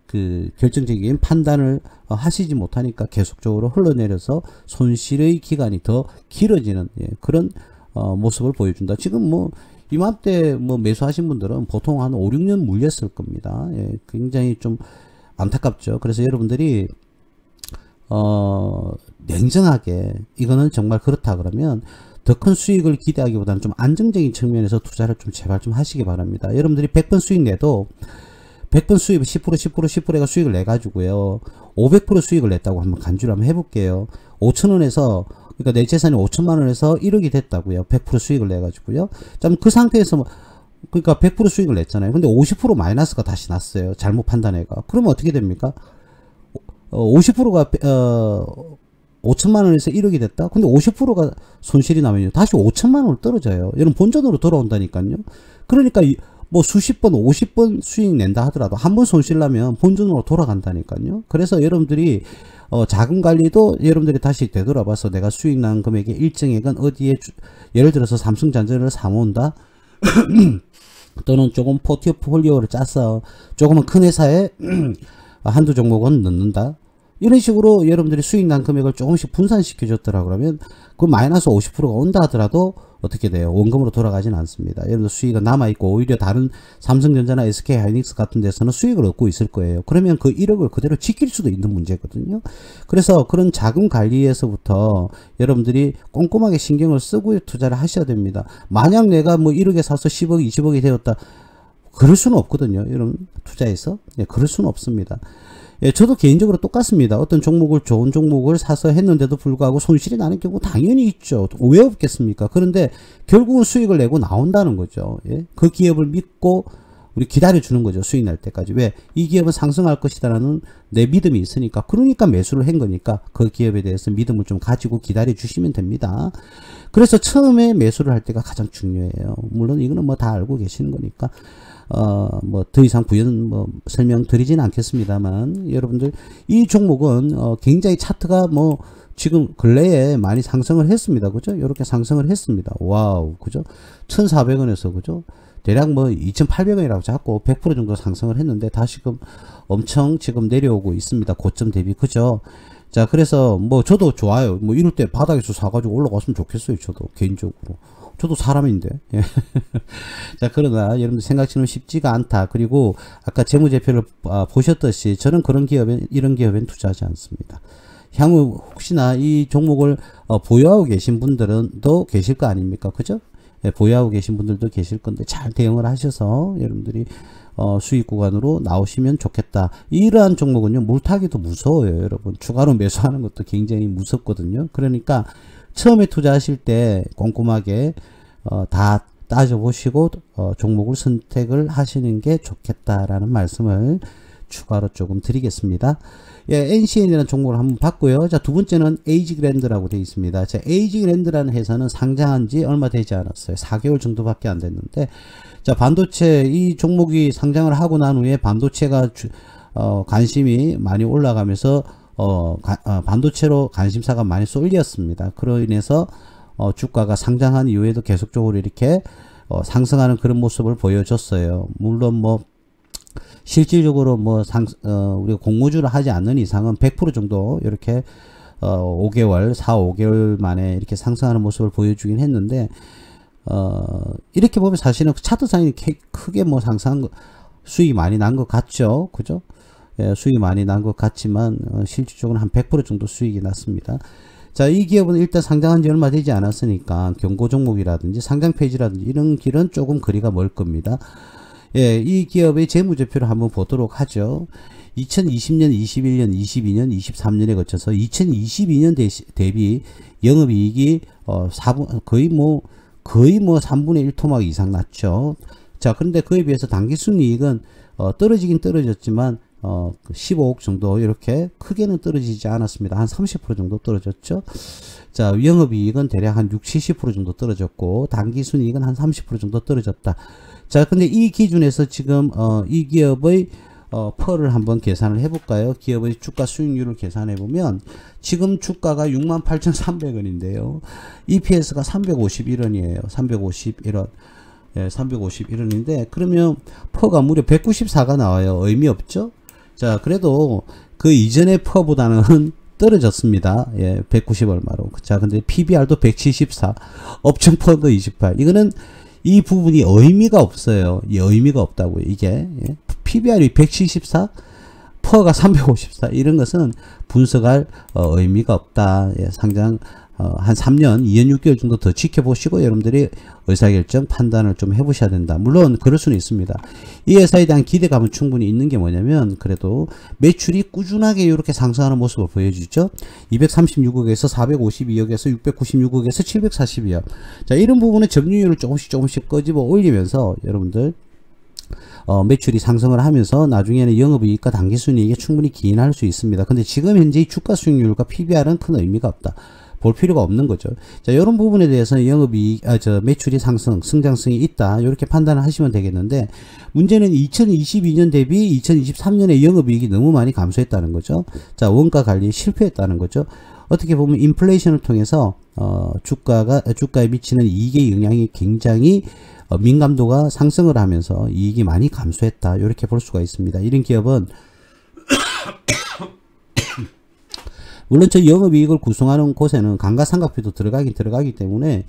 그 결정적인 판단을 하시지 못하니까 계속적으로 흘러내려서 손실의 기간이 더 길어지는 그런 모습을 보여준다. 지금 뭐 이맘때 뭐 매수하신 분들은 보통 한 5, 6년 물렸을 겁니다. 굉장히 좀 안타깝죠. 그래서 여러분들이 냉정하게 이거는 정말 그렇다 그러면 더 큰 수익을 기대하기보다는 좀 안정적인 측면에서 투자를 좀 제발 좀 하시기 바랍니다. 여러분들이 100번 수익 내도 100번 수익 10%가 수익을 내 가지고요 500% 수익을 냈다고 한번 간주를 한번 해볼게요. 5,000원에서 그러니까 내 재산이 5천만원에서 1억이 됐다고요. 100% 수익을 내가지고요. 그 상태에서 뭐, 그러니까 100% 수익을 냈잖아요. 근데 50% 마이너스가 다시 났어요. 잘못 판단해가. 그러면 어떻게 됩니까? 50%가, 5천만원에서 1억이 됐다? 근데 50%가 손실이 나면요. 다시 5천만원으로 떨어져요. 여러분 본전으로 돌아온다니까요. 그러니까 뭐 수십 번, 50번 수익 낸다 하더라도 한 번 손실 나면 본전으로 돌아간다니까요. 그래서 여러분들이 자금 관리도 여러분들이 다시 되돌아봐서 내가 수익 난 금액의 일정액은 어디에 예를 들어서 삼성전자를 사모은다 또는 조금 포트폴리오를 짜서 조금은 큰 회사에 한두 종목은 넣는다. 이런 식으로 여러분들이 수익 난 금액을 조금씩 분산시켜 줬더라 그러면 그 마이너스 50%가 온다 하더라도 어떻게 돼요? 원금으로 돌아가지는 않습니다. 여러분들 수익은 남아있고 오히려 다른 삼성전자나 SK하이닉스 같은 데서는 수익을 얻고 있을 거예요. 그러면 그 1억을 그대로 지킬 수도 있는 문제거든요. 그래서 그런 자금 관리에서부터 여러분들이 꼼꼼하게 신경을 쓰고 투자를 하셔야 됩니다. 만약 내가 뭐 1억에 사서 10억, 20억이 되었다. 그럴 수는 없거든요. 이런 투자에서. 그럴 수는 없습니다. 저도 개인적으로 똑같습니다. 어떤 종목을 좋은 종목을 사서 했는데도 불구하고 손실이 나는 경우 당연히 있죠. 왜 없겠습니까? 그런데 결국은 수익을 내고 나온다는 거죠. 그 기업을 믿고 우리 기다려주는 거죠. 수익 날 때까지. 왜? 이 기업은 상승할 것이다라는 내 믿음이 있으니까. 그러니까 매수를 한 거니까 그 기업에 대해서 믿음을 좀 가지고 기다려주시면 됩니다. 그래서 처음에 매수를 할 때가 가장 중요해요. 물론 이거는 뭐 다 알고 계시는 거니까. 뭐 더 이상 설명드리지는 않겠습니다만 여러분들 이 종목은 굉장히 차트가 뭐 지금 근래에 많이 상승을 했습니다. 그죠? 이렇게 상승을 했습니다. 와우. 그죠? 1,400원에서 그죠? 대략 뭐 2,800원이라고 잡고 100% 정도 상승을 했는데 다시금 엄청 지금 내려오고 있습니다. 고점 대비. 그죠? 자, 그래서 뭐 저도 좋아요. 뭐 이럴 때 바닥에서 사가지고 올라갔으면 좋겠어요. 저도 개인적으로. 저도 사람인데. 자, 그러나 여러분들 생각처럼 쉽지가 않다. 그리고 아까 재무제표를 보셨듯이 저는 이런 기업엔 투자하지 않습니다. 향후 혹시나 이 종목을 보유하고 계신 분들은 또 계실 거 아닙니까? 그죠? 보유하고 계신 분들도 계실 건데 잘 대응을 하셔서 여러분들이 수익 구간으로 나오시면 좋겠다. 이러한 종목은요, 물타기도 무서워요. 여러분. 추가로 매수하는 것도 굉장히 무섭거든요. 그러니까 처음에 투자하실 때 꼼꼼하게 다 따져보시고 종목을 선택을 하시는 게 좋겠다라는 말씀을 추가로 조금 드리겠습니다. 예, NCN이라는 종목을 한번 봤고요. 자, 두 번째는 에이지그랜드라고 되어 있습니다. 자, 에이지그랜드라는 회사는 상장한 지 얼마 되지 않았어요. 4개월 정도밖에 안 됐는데, 자, 반도체 이 종목이 상장을 하고 난 후에 반도체가 관심이 많이 올라가면서 반도체로 관심사가 많이 쏠렸습니다. 그로 인해서 주가가 상장한 이후에도 계속적으로 이렇게 상승하는 그런 모습을 보여줬어요. 물론 뭐 실질적으로 뭐 우리가 공모주를 하지 않는 이상은 100% 정도 이렇게 5개월, 4, 5개월 만에 이렇게 상승하는 모습을 보여주긴 했는데, 이렇게 보면 사실은 차트상이 크게 뭐 상승한 수익이 많이 난 것 같죠. 그죠? 예, 수익이 많이 난 것 같지만, 실질적으로 한 100% 정도 수익이 났습니다. 자, 이 기업은 일단 상장한 지 얼마 되지 않았으니까 경고 종목이라든지 상장 페이지라든지 이런 길은 조금 거리가 멀 겁니다. 예, 이 기업의 재무제표를 한번 보도록 하죠. 2020년, 21년, 22년, 23년에 거쳐서 2022년 대비 영업이익이 거의 뭐 3분의 1 토막 이상 났죠. 자, 그런데 그에 비해서 당기순이익은 떨어지긴 떨어졌지만 15억 정도 이렇게 크게는 떨어지지 않았습니다. 한 30% 정도 떨어졌죠. 자, 영업이익은 대략 한 60, 70% 정도 떨어졌고 당기순이익은 한 30% 정도 떨어졌다. 자, 근데 이 기준에서 지금 이 기업의 펄을 한번 계산을 해볼까요? 기업의 주가 수익률을 계산해 보면 지금 주가가 68,300원인데요. EPS가 351원이에요. 351원. 예, 351원인데 그러면 퍼가 무려 194가 나와요. 의미 없죠? 자, 그래도 그 이전의 퍼보다는 떨어졌습니다. 예, 190 얼마로. 자, 근데 PBR도 174, 업종 퍼도 28. 이거는 이 부분이 의미가 없어요. 이 의미가 없다고요. 이게 예. PBR이 174, 퍼가 354 이런 것은 분석할 의미가 없다. 예, 상장 한 3년, 2년 6개월 정도 더 지켜보시고 여러분들이 의사결정 판단을 좀 해보셔야 된다. 물론 그럴 수는 있습니다. 이 회사에 대한 기대감은 충분히 있는 게 뭐냐면 그래도 매출이 꾸준하게 이렇게 상승하는 모습을 보여주죠. 236억에서 452억에서 696억에서 742억. 자, 이런 부분은 점유율을 조금씩 꺼집어 올리면서 여러분들 매출이 상승을 하면서 나중에는 영업이익과 당기순이익에 충분히 기인할 수 있습니다. 근데 지금 현재 이 주가 수익률과 PBR은 큰 의미가 없다. 볼 필요가 없는 거죠. 자, 이런 부분에 대해서는 영업이익, 매출이 성장성이 있다. 이렇게 판단을 하시면 되겠는데, 문제는 2022년 대비 2023년에 영업이익이 너무 많이 감소했다는 거죠. 자, 원가 관리에 실패했다는 거죠. 어떻게 보면 인플레이션을 통해서, 주가에 미치는 이익의 영향이 굉장히 민감도가 상승을 하면서 이익이 많이 감소했다. 이렇게 볼 수가 있습니다. 이런 기업은 물론 저 영업이익을 구성하는 곳에는 감가상각비도 들어가기 때문에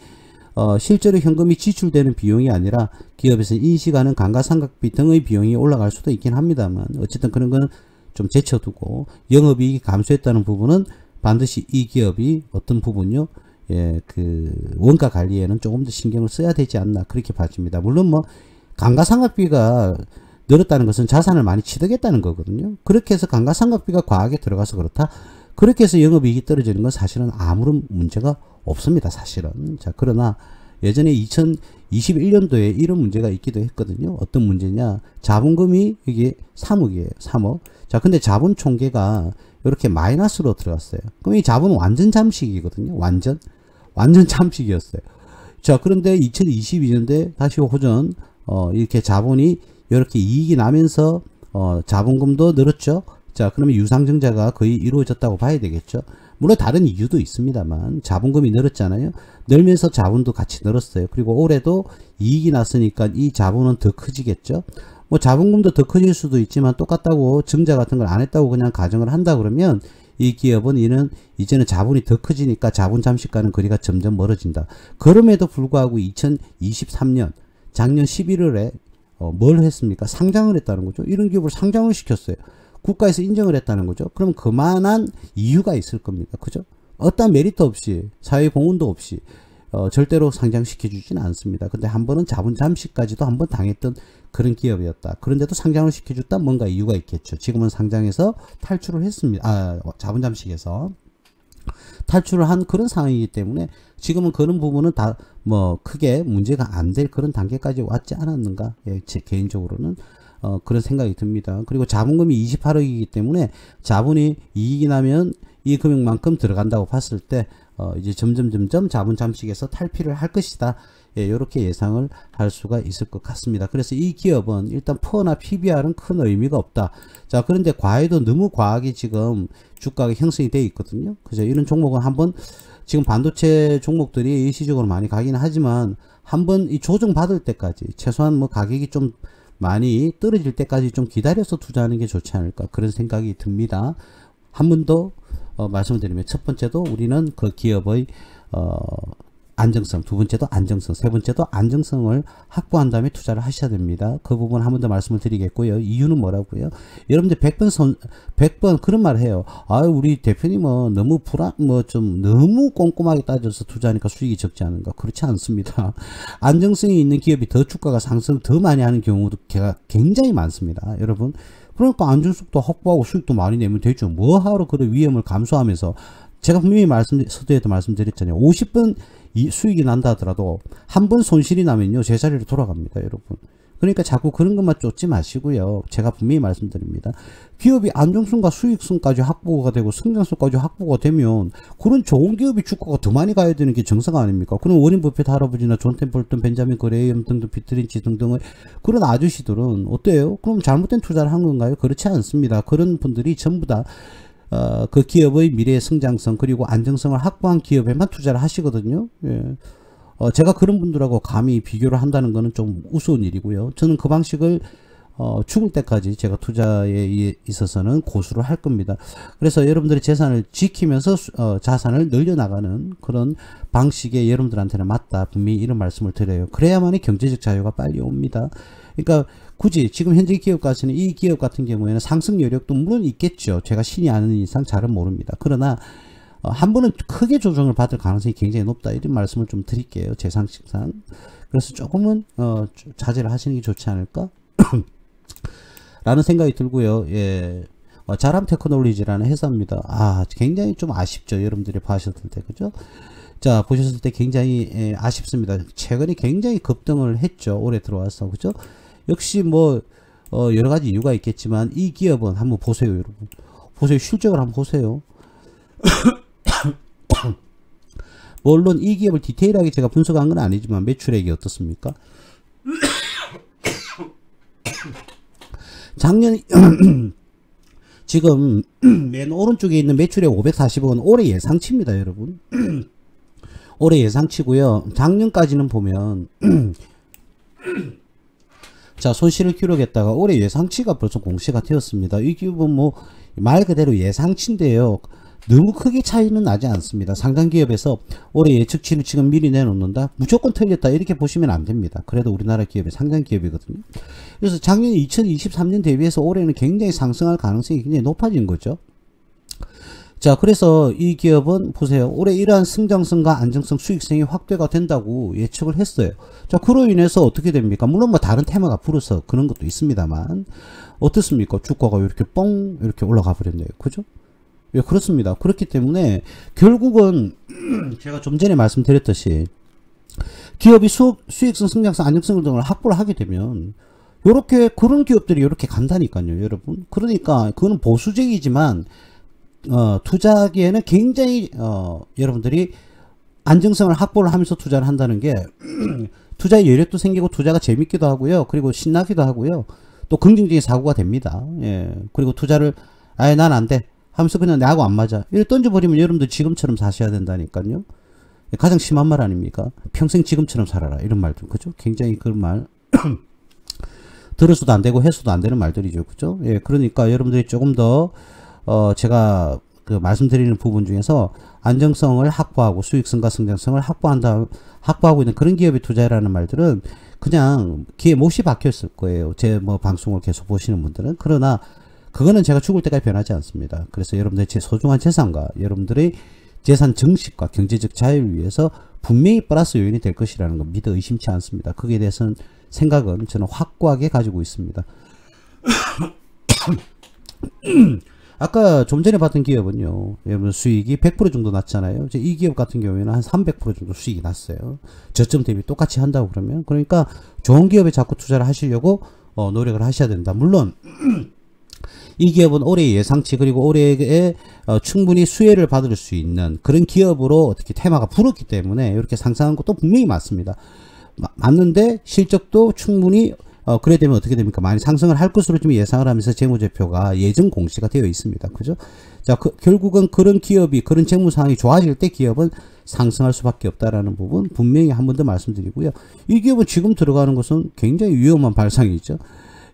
실제로 현금이 지출되는 비용이 아니라 기업에서 인식하는 감가상각비 등의 비용이 올라갈 수도 있긴 합니다만 어쨌든 그런 건 좀 제쳐두고 영업이익이 감소했다는 부분은 반드시 이 기업이 어떤 부분요, 예, 그 원가 관리에는 조금 더 신경을 써야 되지 않나 그렇게 봐집니다. 물론 뭐 감가상각비가 늘었다는 것은 자산을 많이 취득했다는 거거든요. 그렇게 해서 감가상각비가 과하게 들어가서 그렇다. 그렇게 해서 영업이익이 떨어지는 건 사실은 아무런 문제가 없습니다. 사실은. 자, 그러나 예전에 2021년도에 이런 문제가 있기도 했거든요. 어떤 문제냐. 자본금이 이게 3억이에요. 3억. 자, 근데 자본 총계가 이렇게 마이너스로 들어갔어요. 그럼 이 자본은 완전 잠식이거든요. 완전 잠식이었어요. 자, 그런데 2022년도에 다시 호전, 이렇게 자본이 이렇게 이익이 나면서, 자본금도 늘었죠. 자, 그러면 유상증자가 거의 이루어졌다고 봐야 되겠죠. 물론 다른 이유도 있습니다만 자본금이 늘었잖아요. 늘면서 자본도 같이 늘었어요. 그리고 올해도 이익이 났으니까 이 자본은 더 커지겠죠. 뭐 자본금도 더 커질 수도 있지만 똑같다고 증자 같은 걸 안 했다고 그냥 가정을 한다 그러면 이 기업은 이제는 자본이 더 커지니까 자본 잠식과는 거리가 점점 멀어진다. 그럼에도 불구하고 2023년 작년 11월에 뭘 했습니까? 상장을 했다는 거죠. 이런 기업을 상장을 시켰어요. 국가에서 인정을 했다는 거죠. 그럼 그만한 이유가 있을 겁니다. 그죠? 어떤 메리트 없이, 사회 공헌도 없이, 절대로 상장시켜 주지는 않습니다. 근데 한 번은 자본 잠식까지도 한번 당했던 그런 기업이었다. 그런데도 상장을 시켜줬다? 뭔가 이유가 있겠죠. 지금은 상장에서 탈출을 했습니다. 자본 잠식에서. 탈출을 한 그런 상황이기 때문에 지금은 그런 부분은 다 뭐 크게 문제가 안 될 그런 단계까지 왔지 않았는가. 예, 제 개인적으로는 그런 생각이 듭니다. 그리고 자본금이 28억이기 때문에 자본이 이익이 나면 이 금액만큼 들어간다고 봤을 때 이제 점점 자본 잠식에서 탈피를 할 것이다. 예, 이렇게 예상을 할 수가 있을 것 같습니다. 그래서 이 기업은 일단 퍼나 PBR은 큰 의미가 없다. 자, 그런데 과해도 너무 과하게 지금 주가가 형성이 되어 있거든요. 그래서 이런 종목은 한번 지금 반도체 종목들이 일시적으로 많이 가긴 하지만 한번 이 조정 받을 때까지 최소한 뭐 가격이 좀 많이 떨어질 때까지 좀 기다려서 투자하는 게 좋지 않을까 그런 생각이 듭니다. 한 번 더 말씀을 드리면 첫 번째도 우리는 그 기업의 안정성, 두 번째도 안정성, 세 번째도 안정성을 확보한 다음에 투자를 하셔야 됩니다. 그 부분 한 번 더 말씀을 드리겠고요. 이유는 뭐라고요? 여러분들 100번 그런 말 해요. 아유, 우리 대표님은 너무 좀 너무 꼼꼼하게 따져서 투자하니까 수익이 적지 않은가? 그렇지 않습니다. 안정성이 있는 기업이 더 주가가 상승 더 많이 하는 경우도 굉장히 많습니다. 여러분. 그러니까 안정성도 확보하고 수익도 많이 내면 되죠. 뭐 하러 그런 위험을 감수하면서 제가 분명히 서두에도 말씀드렸잖아요. 50번 수익이 난다 하더라도 한 번 손실이 나면요 제자리로 돌아갑니다, 여러분. 그러니까 자꾸 그런 것만 쫓지 마시고요. 제가 분명히 말씀드립니다. 기업이 안정성과 수익성까지 확보가 되고 성장성까지 확보가 되면 그런 좋은 기업이 주가가 더 많이 가야 되는 게 정상 아닙니까? 그럼 워렌 버핏 할아버지나 존 템플턴, 벤자민 그레이엄 등등 피트린치 등등의 그런 아저씨들은 어때요? 그럼 잘못된 투자를 한 건가요? 그렇지 않습니다. 그런 분들이 전부 다 그 기업의 미래 성장성 그리고 안정성을 확보한 기업에만 투자를 하시거든요. 예. 제가 그런 분들하고 감히 비교를 한다는 것은 좀 우스운 일이고요. 저는 그 방식을 죽을 때까지 제가 투자에 있어서는 고수를 할 겁니다. 그래서 여러분들의 재산을 지키면서 자산을 늘려나가는 그런 방식에 여러분들한테는 맞다. 분명히 이런 말씀을 드려요. 그래야만이 경제적 자유가 빨리 옵니다. 그러니까 굳이 지금 현재 기업 가서는 이 기업 같은 경우에는 상승 여력도 물론 있겠죠. 제가 신이 아는 이상 잘은 모릅니다. 그러나 한 번은 크게 조정을 받을 가능성이 굉장히 높다. 이런 말씀을 좀 드릴게요. 제 상식상. 그래서 조금은 자제를 하시는 게 좋지 않을까? 라는 생각이 들고요. 예. 자람 테크놀로지라는 회사입니다. 굉장히 좀 아쉽죠. 여러분들이 보셨을 때. 그죠? 자, 보셨을 때 굉장히 아쉽습니다. 최근에 굉장히 급등을 했죠. 올해 들어와서. 그죠? 역시 뭐, 여러 가지 이유가 있겠지만, 이 기업은 한번 보세요, 여러분. 보세요. 실적을 한번 보세요. 물론 이 기업을 디테일하게 제가 분석한 건 아니지만 매출액이 어떻습니까? 작년 지금 맨 오른쪽에 있는 매출액 540억은 올해 예상치입니다, 여러분. 올해 예상치고요. 작년까지는 보면 자, 손실을 기록했다가 올해 예상치가 벌써 공시가 되었습니다. 이 기업은 뭐 말 그대로 예상치인데요. 너무 크게 차이는 나지 않습니다. 상당 기업에서 올해 예측치를 지금 미리 내놓는다? 무조건 틀렸다. 이렇게 보시면 안 됩니다. 그래도 우리나라 기업이 상당 기업이거든요. 그래서 작년 2023년 대비해서 올해는 굉장히 상승할 가능성이 굉장히 높아진 거죠. 자, 그래서 이 기업은 보세요. 올해 이러한 성장성과 안정성, 수익성이 확대가 된다고 예측을 했어요. 자, 그로 인해서 어떻게 됩니까? 물론 뭐 다른 테마가 불어서 그런 것도 있습니다만 어떻습니까? 주가가 이렇게 뻥 이렇게 올라가 버렸네요. 그죠? 예, 그렇습니다. 그렇기 때문에 결국은 제가 좀 전에 말씀드렸듯이 기업이 수익성, 성장성, 안정성 등을 확보를 하게 되면 요렇게 그런 기업들이 이렇게 간다니까요, 여러분. 그러니까 그거는 보수적이지만 투자하기에는 굉장히 여러분들이 안정성을 확보를 하면서 투자를 한다는 게 투자의 여력도 생기고 투자가 재밌기도 하고요. 그리고 신나기도 하고요. 또 긍정적인 사고가 됩니다. 예. 그리고 투자를 난 안 돼. 하면서 그냥 나하고 안 맞아. 이렇게 던져버리면 여러분들 지금처럼 사셔야 된다니까요. 가장 심한 말 아닙니까? 평생 지금처럼 살아라. 이런 말들. 그죠? 굉장히 그런 말. 들어서도 안 되고 해서도 안 되는 말들이죠. 그죠? 예. 그러니까 여러분들이 조금 더, 제가 그 말씀드리는 부분 중에서 안정성을 확보하고 수익성과 성장성을 확보하고 있는 그런 기업에 투자라는 말들은 그냥 귀에 못이 박혔을 거예요. 제 뭐 방송을 계속 보시는 분들은. 그러나 그거는 제가 죽을 때까지 변하지 않습니다. 그래서 여러분들의 제 소중한 재산과 여러분들의 재산 증식과 경제적 자유를 위해서 분명히 플러스 요인이 될 것이라는 거 믿어 의심치 않습니다. 거기에 대해서는 생각은 저는 확고하게 가지고 있습니다. 아까 좀 전에 봤던 기업은요, 여러분 수익이 100% 정도 났잖아요. 이제 이 기업 같은 경우에는 한 300% 정도 수익이 났어요. 저점 대비 똑같이 한다고 그러면. 그러니까 좋은 기업에 자꾸 투자를 하시려고 노력을 하셔야 된다. 물론 이 기업은 올해 예상치 그리고 올해에 충분히 수혜를 받을 수 있는 그런 기업으로 어떻게 테마가 불었기 때문에 이렇게 상승한 것도 분명히 맞습니다. 맞는데 실적도 충분히 그래 되면 어떻게 됩니까? 많이 상승을 할 것으로 좀 예상을 하면서 재무제표가 예정 공시가 되어 있습니다. 그죠? 자, 결국은 그런 기업이, 그런 재무 상황이 좋아질 때 기업은 상승할 수밖에 없다라는 부분 분명히 한 번 더 말씀드리고요. 이 기업은 지금 들어가는 것은 굉장히 위험한 발상이죠.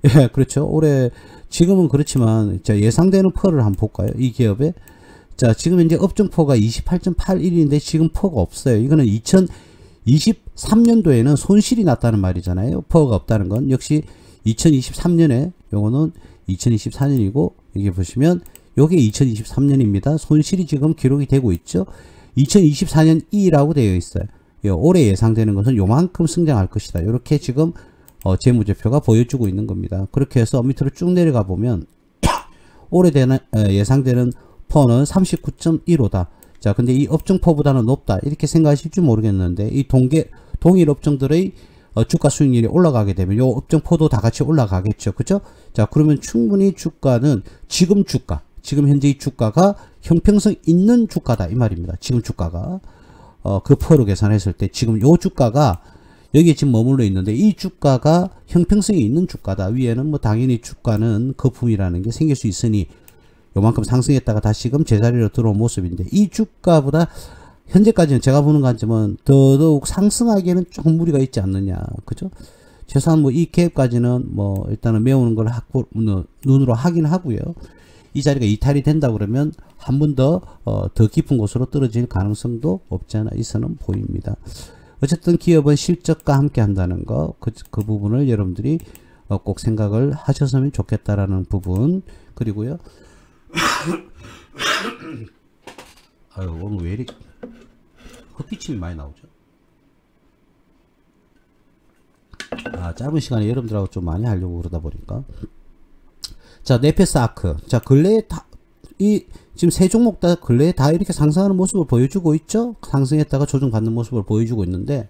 예, 그렇죠. 올해, 지금은 그렇지만, 자, 예상되는 퍼를 한번 볼까요? 이 기업에. 자, 지금 현재 업종포가 28.81인데 지금 퍼가 없어요. 이거는 2023년도에는 손실이 났다는 말이잖아요. 퍼가 없다는 건. 역시 2023년에 요거는 2024년이고 여기 보시면 요게 2023년입니다. 손실이 지금 기록이 되고 있죠. 2024년 2라고 되어 있어요. 올해 예상되는 것은 요만큼 성장할 것이다. 이렇게 지금 재무제표가 보여주고 있는 겁니다. 그렇게 해서 밑으로 쭉 내려가 보면 올해 예상되는 퍼는 39.15다. 자, 근데 이 업종포보다는 높다. 이렇게 생각하실지 모르겠는데, 이 동일 업종들의 주가 수익률이 올라가게 되면 요 업종포도 다 같이 올라가겠죠. 그죠? 자, 그러면 충분히 주가는 지금 현재 이 주가가 형평성 있는 주가다. 이 말입니다. 지금 주가가. 그 퍼로 계산했을 때 지금 요 주가가 여기에 지금 머물러 있는데 이 주가가 형평성이 있는 주가다. 위에는 뭐 당연히 주가는 거품이라는 게 생길 수 있으니 요만큼 상승했다가 다시금 제자리로 들어온 모습인데 이 주가보다 현재까지는 제가 보는 관점은 더더욱 상승하기에는 조금 무리가 있지 않느냐. 그죠? 최소한 뭐 이 갭까지는 뭐 일단은 메우는 걸 눈으로 확인하고요. 이 자리가 이탈이 된다 그러면 한 번 더 깊은 곳으로 떨어질 가능성도 없지 않아 있어는 보입니다. 어쨌든 기업은 실적과 함께 한다는 거, 그 부분을 여러분들이 꼭 생각을 하셨으면 좋겠다라는 부분. 그리고요. 아유, 오늘 왜 이렇게 헛기침이 많이 나오죠? 아, 짧은 시간에 여러분들하고 좀 많이 하려고 그러다 보니까. 자, 네페스 아크. 자, 근래에 지금 세 종목 다 근래에 다 이렇게 상승하는 모습을 보여주고 있죠? 상승했다가 조정받는 모습을 보여주고 있는데,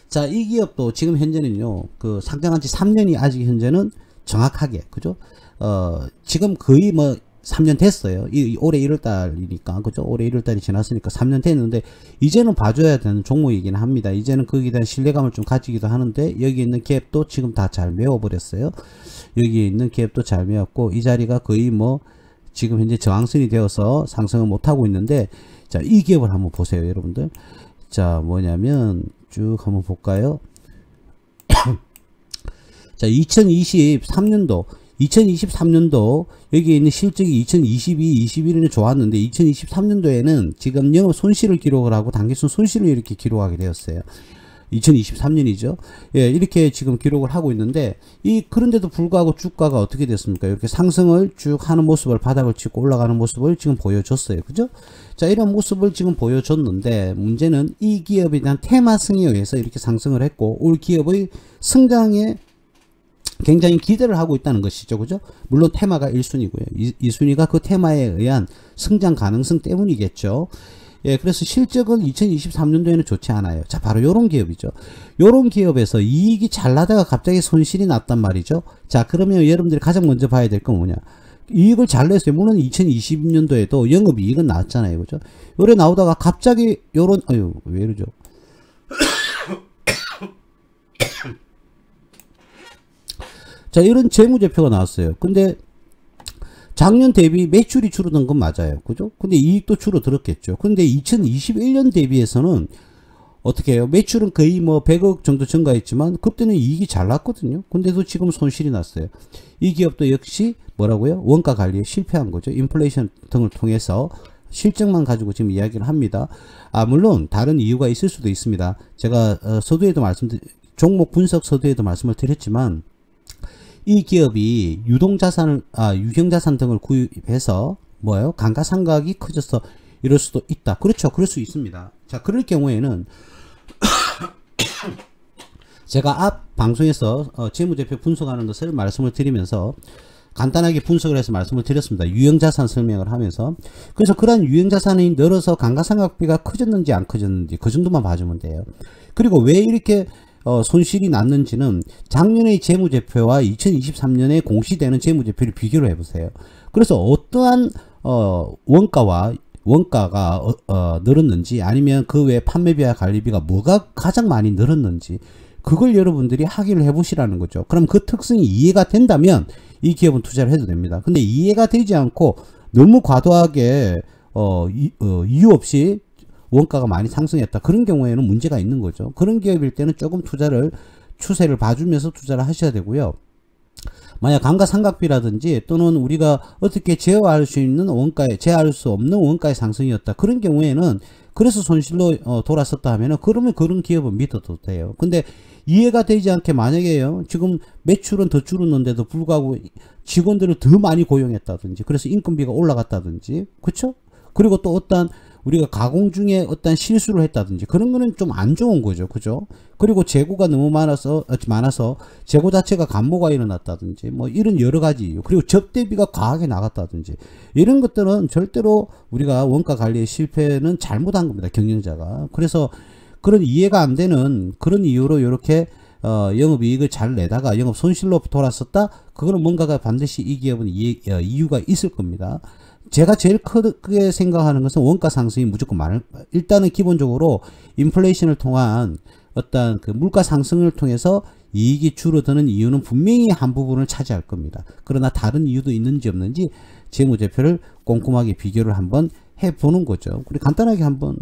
자, 이 기업도 지금 현재는요, 상장한 지 3년이 아직 현재는 정확하게, 그죠? 지금 거의 뭐 3년 됐어요. 올해 1월달이니까, 그죠? 올해 1월달이 지났으니까 3년 됐는데, 이제는 봐줘야 되는 종목이긴 합니다. 이제는 거기에 대한 신뢰감을 좀 가지기도 하는데, 여기 있는 갭도 지금 다 잘 메워버렸어요. 여기 있는 갭도 잘 메웠고, 이 자리가 거의 뭐, 지금 현재 저항선이 되어서 상승을 못하고 있는데, 자, 이 기업을 한번 보세요, 여러분들. 자, 뭐냐면, 쭉 한번 볼까요? 자, 2023년도 여기에 있는 실적이 2022, 21년에 좋았는데 2023년도에는 지금 영업 손실을 기록을 하고 단기순 손실을 이렇게 기록하게 되었어요. 2023년이죠. 예, 이렇게 지금 기록을 하고 있는데 그런데도 불구하고 주가가 어떻게 됐습니까? 이렇게 상승을 쭉 하는 모습을 바닥을 치고 올라가는 모습을 지금 보여줬어요. 그죠? 자, 이런 모습을 지금 보여줬는데 문제는 이 기업에 대한 테마성에 의해서 이렇게 상승을 했고 올 기업의 성장에 굉장히 기대를 하고 있다는 것이죠. 그죠? 물론 테마가 1순위고요. 2순위가 그 테마에 의한 성장 가능성 때문이겠죠. 예, 그래서 실적은 2023년도에는 좋지 않아요. 자, 바로 요런 기업이죠. 요런 기업에서 이익이 잘 나다가 갑자기 손실이 났단 말이죠. 자, 그러면 여러분들이 가장 먼저 봐야 될 건 뭐냐. 이익을 잘 냈어요. 물론 2020년도에도 영업이익은 나왔잖아요. 그죠? 요래 나오다가 갑자기 요런, 왜 이러죠? 자, 이런 재무제표가 나왔어요. 근데 작년 대비 매출이 줄어든 건 맞아요. 그죠? 근데 이익도 줄어들었겠죠. 근데 2021년 대비해서는 어떻게 해요? 매출은 거의 뭐 100억 정도 증가했지만 그때는 이익이 잘 났거든요. 근데도 지금 손실이 났어요. 이 기업도 역시 뭐라고요? 원가 관리에 실패한 거죠. 인플레이션 등을 통해서 실적만 가지고 지금 이야기를 합니다. 물론 다른 이유가 있을 수도 있습니다. 제가 서두에도 종목 분석 서두에도 말씀을 드렸지만 이 기업이 유형자산 등을 구입해서 뭐예요? 감가상각이 커져서 이럴 수도 있다. 그렇죠. 그럴 수 있습니다. 자, 그럴 경우에는 제가 앞 방송에서 재무제표 분석하는 것을 말씀을 드리면서 간단하게 분석을 해서 말씀을 드렸습니다. 유형자산 설명을 하면서. 그래서 그런 유형자산이 늘어서 감가상각비가 커졌는지 안 커졌는지 그 정도만 봐주면 돼요. 그리고 왜 이렇게 손실이 났는지는 작년의 재무제표와 2023년에 공시되는 재무제표를 비교를 해보세요. 그래서 어떠한 원가가 늘었는지 아니면 그 외 판매비와 관리비가 뭐가 가장 많이 늘었는지 그걸 여러분들이 확인을 해보시라는 거죠. 그럼 그 특성이 이해가 된다면 이 기업은 투자를 해도 됩니다. 근데 이해가 되지 않고 너무 과도하게 이유 없이 원가가 많이 상승했다. 그런 경우에는 문제가 있는 거죠. 그런 기업일 때는 조금 추세를 봐주면서 투자를 하셔야 되고요. 만약 감가상각비라든지 또는 우리가 어떻게 제어할 수 있는 제어할 수 없는 원가의 상승이었다. 그런 경우에는 그래서 손실로 돌아섰다 하면은 그러면 그런 기업은 믿어도 돼요. 근데 이해가 되지 않게 만약에요. 지금 매출은 더 줄었는데도 불구하고 직원들을 더 많이 고용했다든지 그래서 인건비가 올라갔다든지 그쵸? 그리고 또 어떤 우리가 가공 중에 어떤 실수를 했다든지 그런 거는 좀 안 좋은 거죠. 그죠? 그리고 재고가 너무 많아서 재고 자체가 감모가 일어났다든지 뭐 이런 여러 가지 이유 그리고 접대비가 과하게 나갔다든지 이런 것들은 절대로 우리가 원가 관리의 실패는 잘못한 겁니다. 경영자가. 그래서 그런 이해가 안 되는 그런 이유로 이렇게 영업이익을 잘 내다가 영업 손실로 돌아섰다. 그거는 뭔가가 반드시 이 기업은 이유가 있을 겁니다. 제가 제일 크게 생각하는 것은 원가 상승이 무조건 일단은 기본적으로 인플레이션을 통한 어떤 그 물가 상승을 통해서 이익이 줄어드는 이유는 분명히 한 부분을 차지할 겁니다. 그러나 다른 이유도 있는지 없는지 재무제표를 꼼꼼하게 비교를 한번 해보는 거죠. 우리 간단하게 한번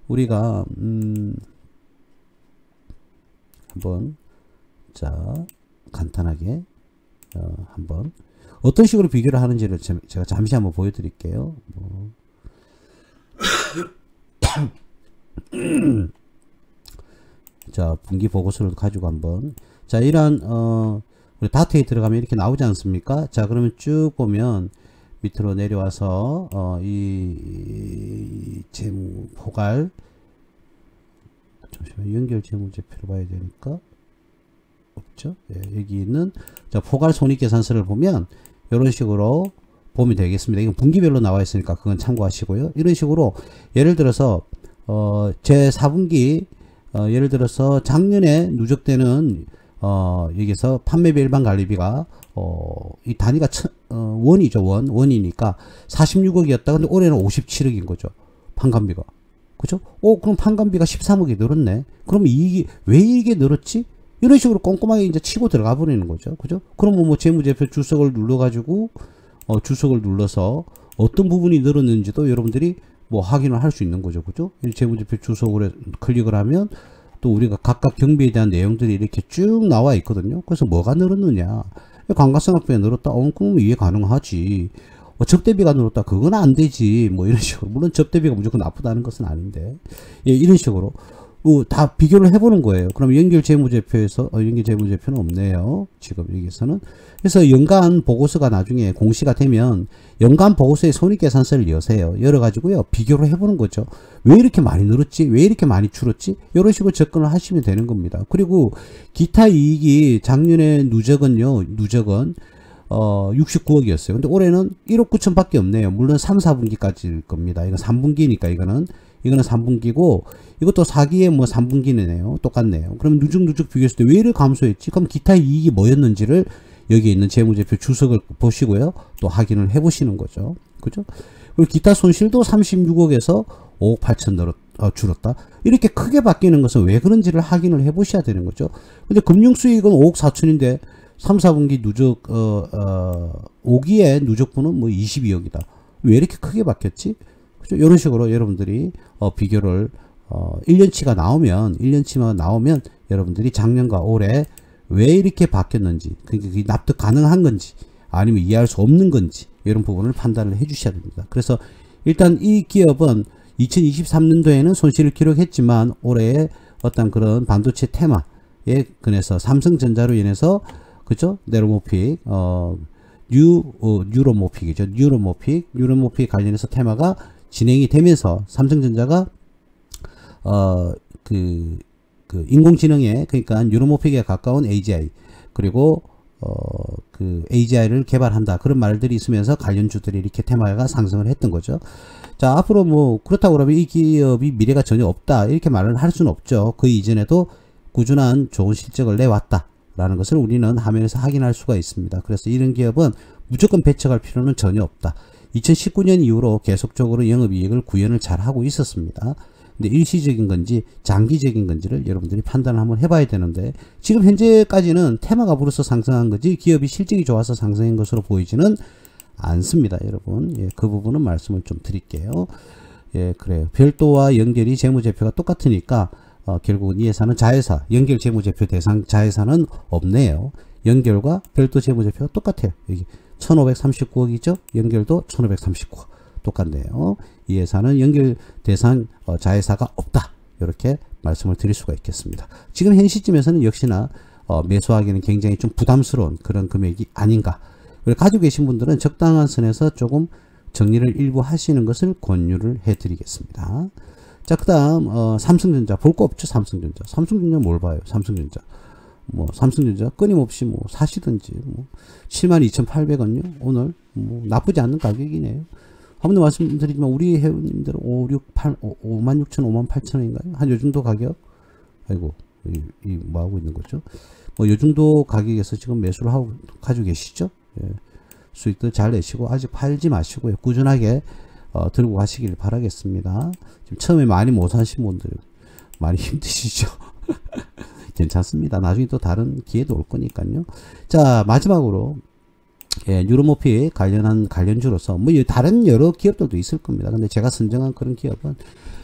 우리가 한번 간단하게 한번 어떤 식으로 비교를 하는지를 제가 잠시 한번 보여드릴게요. 자, 분기 보고서를 가지고 한번 이러한 우리 다트에 들어가면 이렇게 나오지 않습니까? 자, 그러면 쭉 보면 밑으로 내려와서 이 재무 포괄 잠시만 연결 재무제표를 봐야 되니까 없죠? 예, 여기 있는 포괄 손익계산서를 보면 이런 식으로 보면 되겠습니다. 이건 분기별로 나와 있으니까 그건 참고하시고요. 이런 식으로 예를 들어서 제 4분기 예를 들어서 작년에 누적되는 여기서 판매비 일반 관리비가 이 단위가 원이니까 46억이었다. 근데 올해는 57억인 거죠. 판관비가. 그죠? 그럼 판관비가 13억이 늘었네. 그럼 왜 이게 늘었지? 이런 식으로 꼼꼼하게 이제 치고 들어가 버리는 거죠. 그죠? 그러면 뭐 재무제표 주석을 눌러가지고, 주석을 눌러서 어떤 부분이 늘었는지도 여러분들이 뭐 확인을 할 수 있는 거죠. 그죠? 재무제표 주석을 클릭을 하면 또 우리가 각각 경비에 대한 내용들이 이렇게 쭉 나와 있거든요. 그래서 뭐가 늘었느냐. 감가상각비가 늘었다. 그럼 이해 가능하지. 접대비가 늘었다. 그건 안 되지. 뭐 이런 식으로. 물론 접대비가 무조건 나쁘다는 것은 아닌데. 예, 이런 식으로. 다 비교를 해보는 거예요. 그럼 연결 재무제표에서 연결 재무제표는 없네요. 지금 여기서는. 그래서 연간 보고서가 나중에 공시가 되면 연간 보고서의 손익계산서를 여세요. 열어가지고요 비교를 해보는 거죠. 왜 이렇게 많이 늘었지? 왜 이렇게 많이 줄었지? 이런 식으로 접근을 하시면 되는 겁니다. 그리고 기타 이익이 작년에 누적은 69억이었어요. 근데 올해는 1억 9천 밖에 없네요. 물론 3, 4분기까지일 겁니다. 이거 3분기니까 이거는 3분기고 이것도 4기에 뭐 3분기네요. 똑같네요. 그럼 누적 비교했을 때 왜 이렇게 감소했지? 그럼 기타 이익이 뭐였는지를 여기 있는 재무제표 주석을 보시고요. 또 확인을 해 보시는 거죠. 그죠? 그리고 기타 손실도 36억에서 5억 8천 줄었다. 이렇게 크게 바뀌는 것은 왜 그런지를 확인을 해 보셔야 되는 거죠. 근데 금융수익은 5억 4천인데 3, 4분기 누적 5기에 누적분은 뭐 22억이다. 왜 이렇게 크게 바뀌었지? 그죠? 이런 식으로 여러분들이 비교를 1년치가 나오면 여러분들이 작년과 올해 왜 이렇게 바뀌었는지 그게 납득 가능한 건지 아니면 이해할 수 없는 건지 이런 부분을 판단을 해 주셔야 됩니다. 그래서 일단 이 기업은 2023년도에는 손실을 기록했지만 올해의 어떤 그런 반도체 테마에 근해서 삼성전자로 인해서 그죠? 네로모픽 뉴로모픽이죠. 뉴로모픽 관련해서 테마가 진행이 되면서 삼성전자가 인공지능에 그러니까 뉴로모픽에 가까운 AGI 그리고 그 AGI를 개발한다 그런 말들이 있으면서 관련주들이 이렇게 테마가 상승을 했던 거죠. 자, 앞으로 뭐 그렇다고 그러면 이 기업이 미래가 전혀 없다 이렇게 말을 할 수는 없죠. 그 이전에도 꾸준한 좋은 실적을 내왔다 라는 것을 우리는 화면에서 확인할 수가 있습니다. 그래서 이런 기업은 무조건 배척할 필요는 전혀 없다. 2019년 이후로 계속적으로 영업이익을 구현을 잘 하고 있었습니다. 근데 일시적인 건지 장기적인 건지를 여러분들이 판단을 한번 해봐야 되는데, 지금 현재까지는 테마가 불어서 상승한 거지 기업이 실적이 좋아서 상승한 것으로 보이지는 않습니다, 여러분. 예, 그 부분은 말씀을 좀 드릴게요. 예, 그래요. 별도와 연결이 재무제표가 똑같으니까 결국은 이 회사는 자회사, 연결 재무제표 대상 자회사는 없네요. 연결과 별도 재무제표가 똑같아요. 여기 1539억이죠. 연결도 1539억 똑같네요. 이 회사는 연결 대상 자회사가 없다, 이렇게 말씀을 드릴 수가 있겠습니다. 지금 현 시점에서는 역시나 매수하기는 굉장히 좀 부담스러운 그런 금액이 아닌가. 가지고 계신 분들은 적당한 선에서 조금 정리를 일부 하시는 것을 권유를 해 드리겠습니다. 자, 그 다음 삼성전자 볼 거 없죠. 삼성전자 뭘 봐요. 삼성전자 끊임없이 뭐 사시든지 72,800원요 오늘 뭐 나쁘지 않는 가격이네요. 한 번 더 말씀드리지만 우리 회원님들은 56,000, 58,000원인가요? 한 요 정도 가격? 아이고, 이 뭐 하고 있는 거죠? 뭐 요 정도 가격에서 지금 매수를 하고 가지고 계시죠? 예. 수익도 잘 내시고 아직 팔지 마시고요. 꾸준하게 들고 가시길 바라겠습니다. 지금 처음에 많이 못 사신 분들 많이 힘드시죠? 괜찮습니다. 나중에 또 다른 기회도 올 거니까요. 자, 마지막으로 예, 뉴로모피 관련한 관련주로서 뭐 다른 여러 기업들도 있을 겁니다. 근데 제가 선정한 그런 기업은,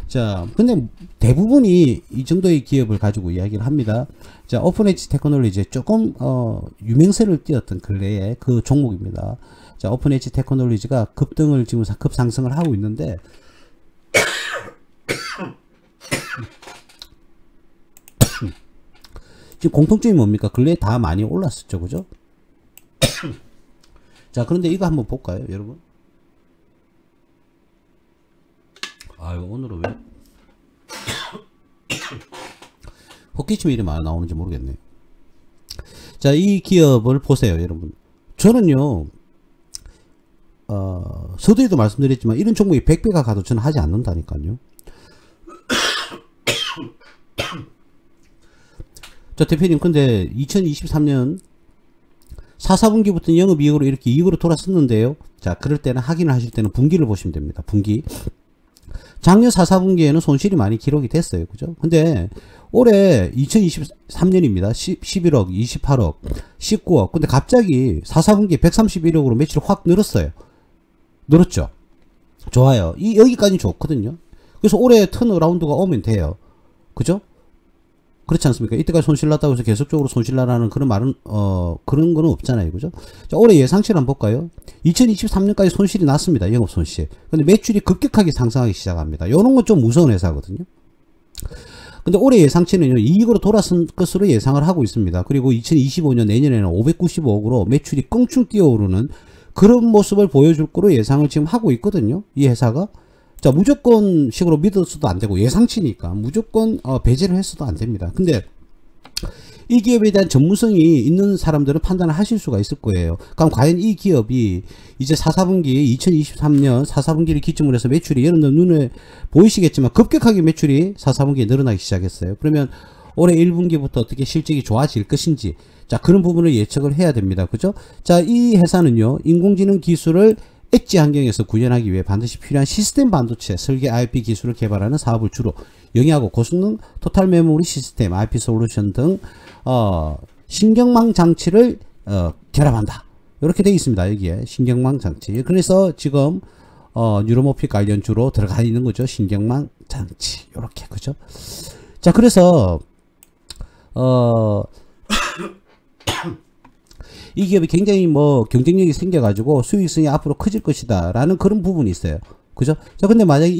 자, 근데 대부분이 이 정도의 기업을 가지고 이야기를 합니다. 자, 오픈엣지 테크놀로지 조금 유명세를 띄었던 근래의 그 종목입니다. 자, 오픈엣지 테크놀로지가 급등을 지금 급상승을 하고 있는데 지금 공통점이 뭡니까? 근래에 다 많이 올랐었죠, 그죠? 자, 그런데 이거 한번 볼까요, 여러분? 아유, 오늘은 왜 호기심이 이리 많이 나오는지 모르겠네요. 자, 이 기업을 보세요, 여러분. 저는요, 서두에도 말씀드렸지만 이런 종목이 100배가 가도 저는 하지 않는다니까요. 자, 대표님, 근데 2023년 4, 4분기부터 영업이익으로 이렇게 이익으로 돌아섰는데요. 자, 그럴 때는 확인을 하실 때는 분기를 보시면 됩니다. 분기. 작년 4, 4분기에는 손실이 많이 기록이 됐어요. 그죠? 근데 올해 2023년입니다. 11억, 28억, 19억. 근데 갑자기 4, 4분기에 131억으로 매출이 확 늘었어요. 늘었죠? 좋아요. 여기까지 좋거든요. 그래서 올해 턴어라운드가 오면 돼요. 그죠? 그렇지 않습니까? 이때까지 손실 났다고 해서 계속적으로 손실 나라는 그런 말은, 그런 거는 없잖아요. 그죠? 자, 올해 예상치를 한번 볼까요? 2023년까지 손실이 났습니다. 영업 손실. 근데 매출이 급격하게 상승하기 시작합니다. 요런 건 좀 무서운 회사거든요. 근데 올해 예상치는요, 이익으로 돌아선 것으로 예상을 하고 있습니다. 그리고 2025년 내년에는 595억으로 매출이 껑충 뛰어오르는 그런 모습을 보여줄 거로 예상을 지금 하고 있거든요. 이 회사가. 자, 무조건 식으로 믿어서도 안 되고 예상치니까 무조건 배제를 했어도 안 됩니다. 근데 이 기업에 대한 전문성이 있는 사람들은 판단을 하실 수가 있을 거예요. 그럼 과연 이 기업이 이제 4, 4분기 2023년 4, 4분기를 기점으로 해서 매출이 여러분들 눈에 보이시겠지만 급격하게 매출이 4, 4분기에 늘어나기 시작했어요. 그러면 올해 1분기부터 어떻게 실적이 좋아질 것인지, 자, 그런 부분을 예측을 해야 됩니다. 그죠? 자, 이 회사는요, 인공지능 기술을 엣지 환경에서 구현하기 위해 반드시 필요한 시스템 반도체 설계 IP 기술을 개발하는 사업을 주로 영위하고 고성능 토탈 메모리 시스템 IP 솔루션 등 신경망 장치를 결합한다. 이렇게 되어 있습니다. 여기에 신경망 장치. 그래서 지금 뉴로모피 관련주로 들어가 있는 거죠. 신경망 장치. 이렇게, 그죠? 자, 그래서 이 기업이 굉장히 뭐 경쟁력이 생겨가지고 수익성이 앞으로 커질 것이다 라는 그런 부분이 있어요. 그죠? 자, 근데 만약에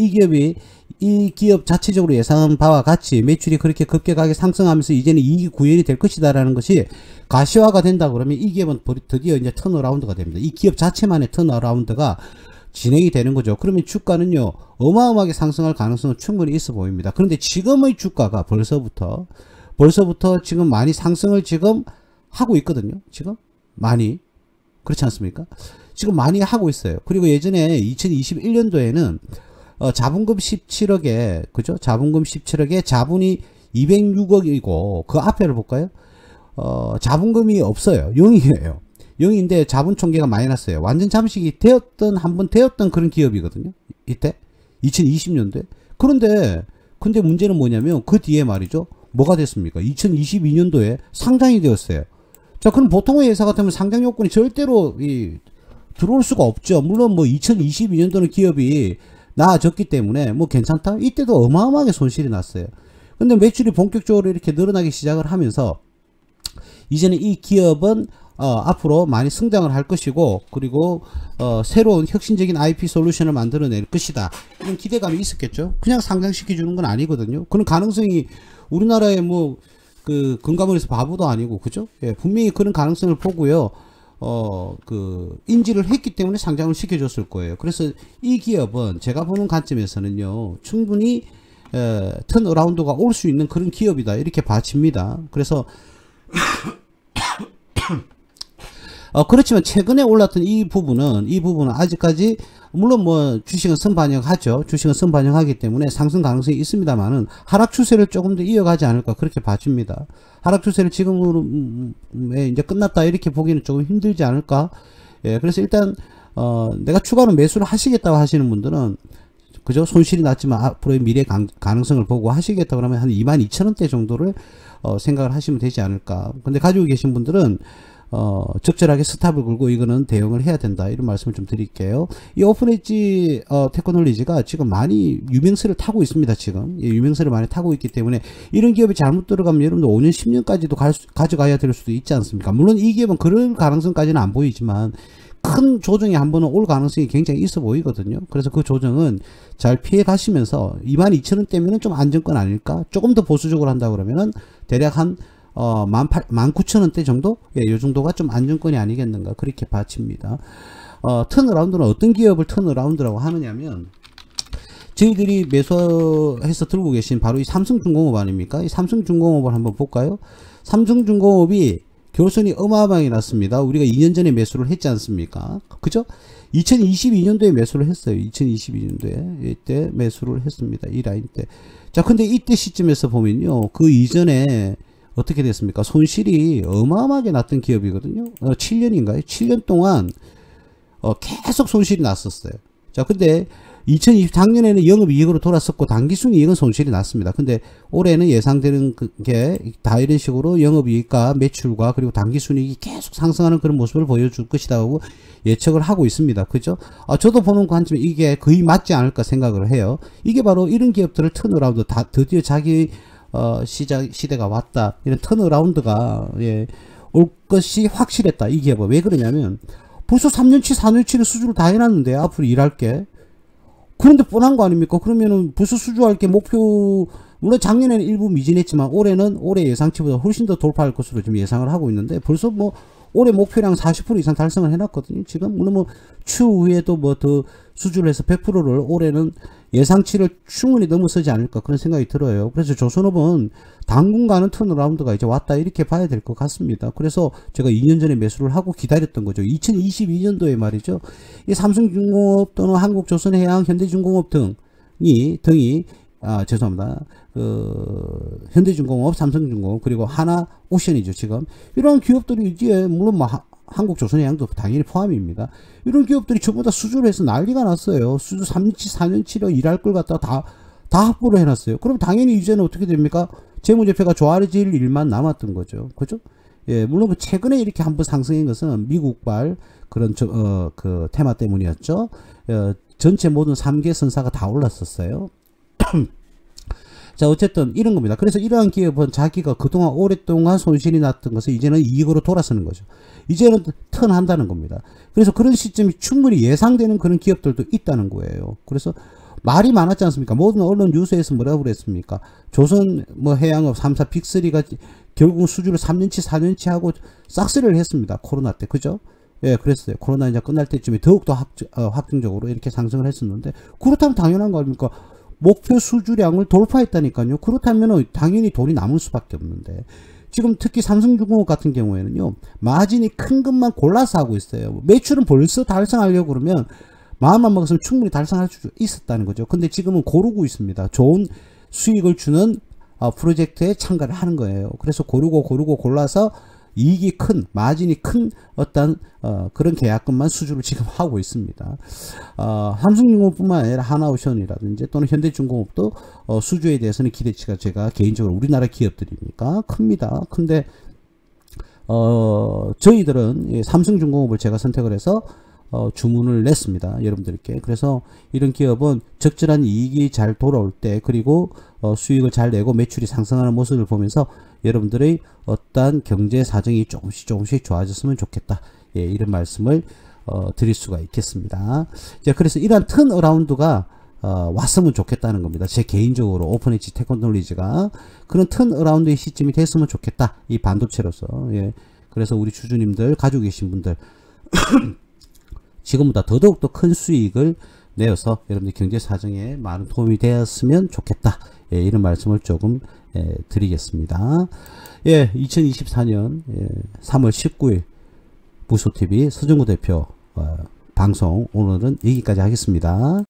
이 기업 자체적으로 예상한 바와 같이 매출이 그렇게 급격하게 상승하면서 이제는 이익이 구현이 될 것이다 라는 것이 가시화가 된다 그러면 이 기업은 드디어 이제 턴어라운드가 됩니다. 이 기업 자체만의 턴어라운드가 진행이 되는 거죠. 그러면 주가는요, 어마어마하게 상승할 가능성은 충분히 있어 보입니다. 그런데 지금의 주가가 벌써부터 지금 많이 상승을 지금 하고 있거든요. 지금 많이. 그렇지 않습니까? 지금 많이 하고 있어요. 그리고 예전에 2021년도에는 자본금 17억에, 그죠? 자본금 17억에 자본이 206억이고, 그 앞에를 볼까요? 자본금이 없어요. 0이에요. 0인데 자본 총계가 마이너스예요. 완전 잠식이 한번 되었던 그런 기업이거든요. 이때 2020년도에. 근데 문제는 뭐냐면 그 뒤에 말이죠. 뭐가 됐습니까? 2022년도에 상장이 되었어요. 자, 그럼 보통의 회사 같으면 상장 요건이 절대로 들어올 수가 없죠. 물론 뭐 2022년도는 기업이 나아졌기 때문에 뭐 괜찮다. 이때도 어마어마하게 손실이 났어요. 근데 매출이 본격적으로 이렇게 늘어나기 시작을 하면서 이제는 이 기업은 앞으로 많이 성장을 할 것이고, 그리고 새로운 혁신적인 IP 솔루션을 만들어낼 것이다, 이런 기대감이 있었겠죠. 그냥 상장시켜 주는 건 아니거든요. 그런 가능성이 우리나라의 뭐 그 금감원에서 바보도 아니고, 그죠? 예, 분명히 그런 가능성을 보고요. 인지를 했기 때문에 상장을 시켜줬을 거예요. 그래서 이 기업은 제가 보는 관점에서는요, 충분히 턴어라운드가 올 수 있는 그런 기업이다, 이렇게 봐집니다. 그래서 그렇지만 최근에 올랐던 이 부분은 아직까지, 물론 뭐 주식은 선반영하죠. 주식은 선반영하기 때문에 상승 가능성이 있습니다만은 하락 추세를 조금 더 이어가지 않을까, 그렇게 봐집니다. 하락 추세를 지금으로 이제 끝났다, 이렇게 보기는 조금 힘들지 않을까. 예, 그래서 일단 내가 추가로 매수를 하시겠다고 하시는 분들은, 그죠? 손실이 났지만 앞으로의 미래 가능성을 보고 하시겠다 그러면 한 22,000원대 정도를 생각을 하시면 되지 않을까. 근데 가지고 계신 분들은 적절하게 스탑을 걸고 이거는 대응을 해야 된다, 이런 말씀을 좀 드릴게요. 이 오픈엣지 테크놀로지가 지금 많이 유명세를 타고 있습니다. 지금 유명세를 많이 타고 있기 때문에 이런 기업이 잘못 들어가면 여러분들 5년 10년까지도 가져가야 될 수도 있지 않습니까? 물론 이 기업은 그럴 가능성까지는 안 보이지만 큰 조정이 한 번은 올 가능성이 굉장히 있어 보이거든요. 그래서 그 조정은 잘 피해 가시면서 22,000원대면은 좀 안정권 아닐까? 조금 더 보수적으로 한다 그러면은 대략 한 19,000원대 정도? 예, 요 정도가 좀 안정권이 아니겠는가, 그렇게 봐집니다. 턴어라운드는 어떤 기업을 턴어라운드라고 하느냐면, 저희들이 매수해서 들고 계신 바로 이 삼성중공업 아닙니까? 이 삼성중공업을 한번 볼까요? 삼성중공업이 결손이 어마어마하게 났습니다. 우리가 2년 전에 매수를 했지 않습니까? 그죠? 2022년도에 매수를 했어요. 2022년도에. 이때 매수를 했습니다. 이 라인 때. 자, 근데 이때 시점에서 보면요, 그 이전에 어떻게 됐습니까? 손실이 어마어마하게 났던 기업이거든요. 7년인가요? 7년 동안 계속 손실이 났었어요. 자, 근데 작년에는 영업이익으로 돌았었고 당기순이익은 손실이 났습니다. 근데 올해는 예상되는 게 다 이런 식으로 영업이익과 매출과 그리고 당기순이익이 계속 상승하는 그런 모습을 보여줄 것이다 하고 예측을 하고 있습니다. 그죠? 저도 보는 관점에 이게 거의 맞지 않을까 생각을 해요. 이게 바로 이런 기업들을 턴어라운드, 드디어 자기 시대가 왔다, 이런 턴어라운드가 올 것이 확실했다, 이 기업은. 왜 그러냐면 벌써 3년치 4년치를 수주를 다 해놨는데 앞으로 일할 게, 그런데 뻔한 거 아닙니까? 그러면은 벌써 수주할 게 목표, 물론 작년에는 일부 미진했지만 올해는 올해 예상치보다 훨씬 더 돌파할 것으로 좀 예상을 하고 있는데, 벌써 뭐 올해 목표량 40% 이상 달성을 해놨거든요. 지금 물론 뭐 추후에도 뭐 더 수주를 해서 100%를 올해는 예상치를 충분히 넘어서지 않을까, 그런 생각이 들어요. 그래서 조선업은 당분간은 턴어라운드가 이제 왔다, 이렇게 봐야 될 것 같습니다. 그래서 제가 2년 전에 매수를 하고 기다렸던 거죠. 2022년도에 말이죠. 이 삼성중공업 또는 한국조선해양, 현대중공업 등이 죄송합니다. 현대중공업, 삼성중공업, 그리고 하나오션이죠. 지금 이런 기업들이 이제 물론 뭐 한국조선해양도 당연히 포함입니다. 이런 기업들이 전부 다 수주를 해서 난리가 났어요. 수주 3년치 4년치로 일할 걸 갖다가 다 확보를 해놨어요. 그럼 당연히 이제는 어떻게 됩니까? 재무제표가 좋아질 일만 남았던 거죠. 그죠? 예, 물론 최근에 이렇게 한번 상승한 것은 미국발 그런 그 테마 때문이었죠. 전체 모든 3개 선사가 다 올랐었어요. 자, 어쨌든 이런 겁니다. 그래서 이러한 기업은 자기가 그동안 오랫동안 손실이 났던 것을 이제는 이익으로 돌아서는 거죠. 이제는 턴한다는 겁니다. 그래서 그런 시점이 충분히 예상되는 그런 기업들도 있다는 거예요. 그래서 말이 많았지 않습니까? 모든 언론 뉴스에서 뭐라고 그랬습니까? 조선 뭐 해양업 3사 빅3가 결국 수주를 3년치 4년치 하고 싹쓸이를 했습니다. 코로나 때. 그죠? 예, 그랬어요. 코로나 이제 끝날 때쯤에 더욱더 확정적으로 이렇게 상승을 했었는데, 그렇다면 당연한 거 아닙니까? 목표 수주량을 돌파했다니까요. 그렇다면 당연히 돈이 남을 수밖에 없는데, 지금 특히 삼성중공업 같은 경우에는요, 마진이 큰 것만 골라서 하고 있어요. 매출은 벌써 달성하려고 그러면 마음만 먹었으면 충분히 달성할 수 있었다는 거죠. 근데 지금은 고르고 있습니다. 좋은 수익을 주는 프로젝트에 참가를 하는 거예요. 그래서 고르고 골라서 이익이 큰, 마진이 큰 어떤 그런 계약금만 수주를 지금 하고 있습니다. 삼성중공업뿐만 아니라 하나오션이라든지 또는 현대중공업도 수주에 대해서는 기대치가 제가 개인적으로 우리나라 기업들이니까 큽니다. 근데 저희들은 삼성중공업을 제가 선택을 해서 주문을 냈습니다. 여러분들께. 그래서 이런 기업은 적절한 이익이 잘 돌아올 때, 그리고 수익을 잘 내고 매출이 상승하는 모습을 보면서 여러분들의 어떠한 경제 사정이 조금씩 좋아졌으면 좋겠다. 예, 이런 말씀을 드릴 수가 있겠습니다. 자, 그래서 이러한 턴어라운드가 왔으면 좋겠다는 겁니다. 제 개인적으로 오픈엣지 테크놀리지가 그런 턴어라운드의 시점이 됐으면 좋겠다. 이 반도체로서. 예. 그래서 우리 주주님들, 가지고 계신 분들 지금보다 더더욱 큰 수익을 내어서 여러분들 경제 사정에 많은 도움이 되었으면 좋겠다. 예, 이런 말씀을 조금 드리겠습니다. 예, 2024년 3월 19일 부소TV 서정구 대표 방송 오늘은 여기까지 하겠습니다.